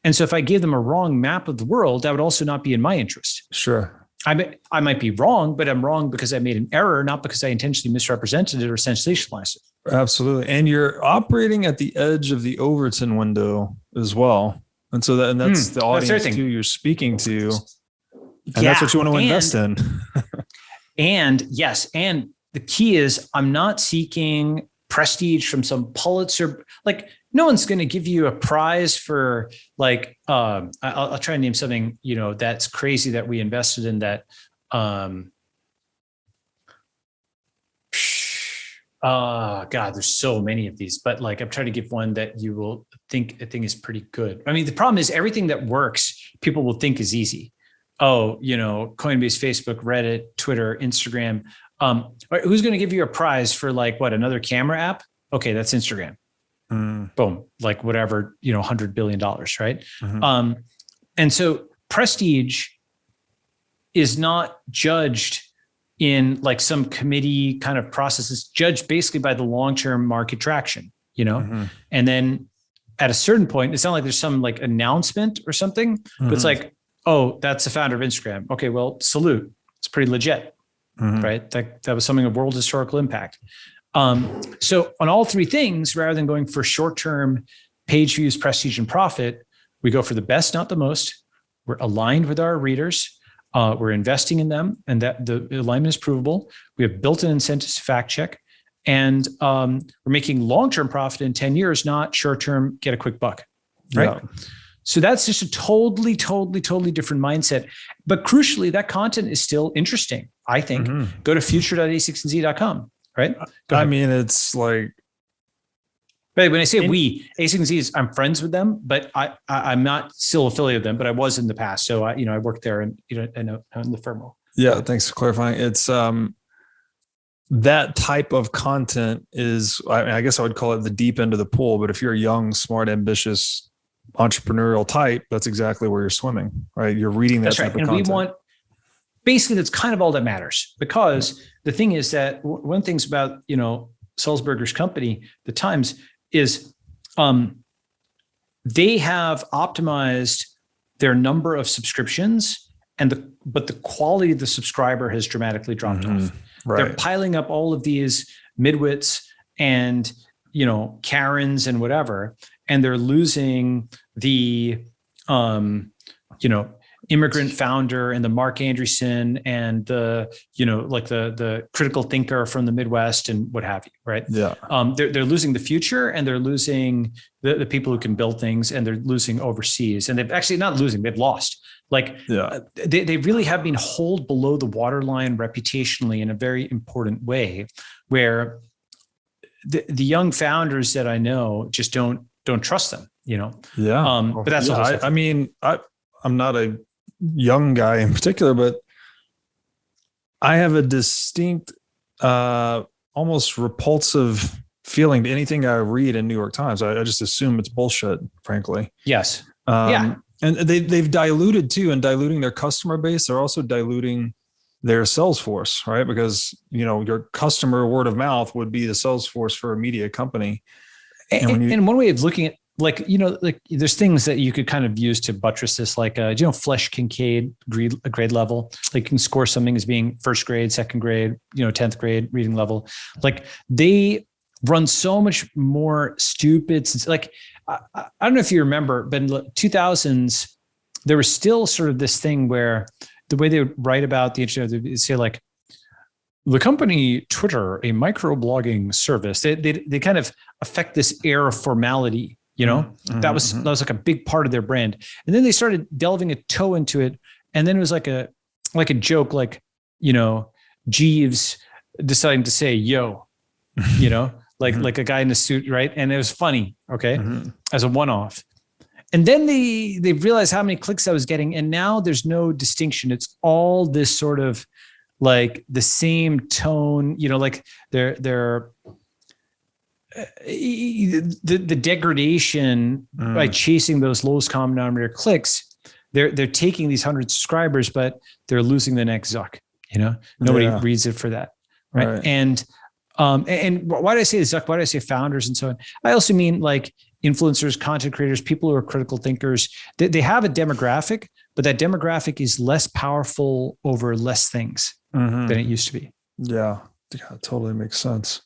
And so if I gave them a wrong map of the world, that would also not be in my interest. Sure. I might be wrong, but I'm wrong because I made an error, not because I intentionally misrepresented it or sensationalized it. Absolutely. And you're operating at the edge of the Overton window as well. And so that's the audience too you're speaking to. And that's what you want to invest in. And yes, and the key is I'm not seeking prestige from some Pulitzer. Like, no one's going to give you a prize for like, I'll try and name something, that's crazy that we invested in that. God, there's so many of these, but like, I'm trying to give one that you will think is pretty good. I mean, the problem is everything that works, people will think is easy. Oh, Coinbase, Facebook, Reddit, Twitter, Instagram. Who's going to give you a prize for like another camera app? Okay, that's Instagram. Boom, like whatever, $100 billion, right? And so prestige is not judged in like some committee kind of process. It's judged basically by the long-term market traction, and then at a certain point, it's not like there's some like announcement or something, but it's like, oh, that's the founder of Instagram. Okay, well, salute. It's pretty legit, right? That was something of world historical impact. So on all three things, rather than going for short-term page views, prestige, and profit, we go for the best, not the most. We're aligned with our readers. We're investing in them, and that the alignment is provable. We have built-in incentives to fact check, and we're making long-term profit in 10 years, not short-term, get a quick buck, right? Yeah. So that's just a totally different mindset. But crucially, that content is still interesting, I think. Mm-hmm. Go to future.a6z.com, right? I mean, it's like... But when I say we, A6Z, I'm friends with them, but I'm not still affiliated with them, but I was in the past. So I worked there, and I know in the firm. Yeah, thanks for clarifying. It's that type of content is, I guess I would call it the deep end of the pool. But if you're a young, smart, ambitious, entrepreneurial type, that's exactly where you're swimming, right? You're reading that type of content. And basically, that's kind of all that matters, because the thing is that one thing about Sulzberger's company, the Times, is they have optimized their number of subscriptions, but the quality of the subscriber has dramatically dropped off. Right. They're piling up all of these midwits and Karens and whatever, and they're losing the immigrant founder and the Mark Andreessen and the the critical thinker from the Midwest and what have you, right? Yeah. They're losing the future, and they're losing the people who can build things, and they're losing overseas, and they've actually not losing, they've lost. They really have been holed below the waterline reputationally in a very important way, where the young founders that I know just don't trust them, Yeah. But that's I mean, I'm not a young guy in particular, but I have a distinct, almost repulsive feeling to anything I read in New York Times. I just assume it's bullshit, frankly. Yes. And they've diluted too, and diluting their customer base. They're also diluting their sales force, right? Because, your customer word of mouth would be the sales force for a media company. And one way of looking at, there's things that you could kind of use to buttress this, like, Flesch Kincaid grade level. Like, you can score something as being first grade, second grade, 10th grade reading level. Like, they run so much more stupid. Like, I don't know if you remember, but in the 2000s, there was still sort of this thing where the way they would write about the internet, they'd say like, the company Twitter, a microblogging service, they kind of affect this air of formality. Mm-hmm. That was like a big part of their brand. And then they started delving a toe into it. And then it was like a joke, like, Jeeves deciding to say, yo, like a guy in a suit, right? And it was funny, okay, as a one-off. And then they realized how many clicks I was getting. And now there's no distinction. It's all this sort of like the same tone, like they're the degradation by chasing those lowest common denominator clicks. They're taking these 100 subscribers, but they're losing the next Zuck. Nobody reads it for that, right? And why do I say Zuck? Why do I say founders and so on? I also mean like influencers, content creators, people who are critical thinkers. They have a demographic, but that demographic is less powerful over less things than it used to be. Yeah, totally makes sense.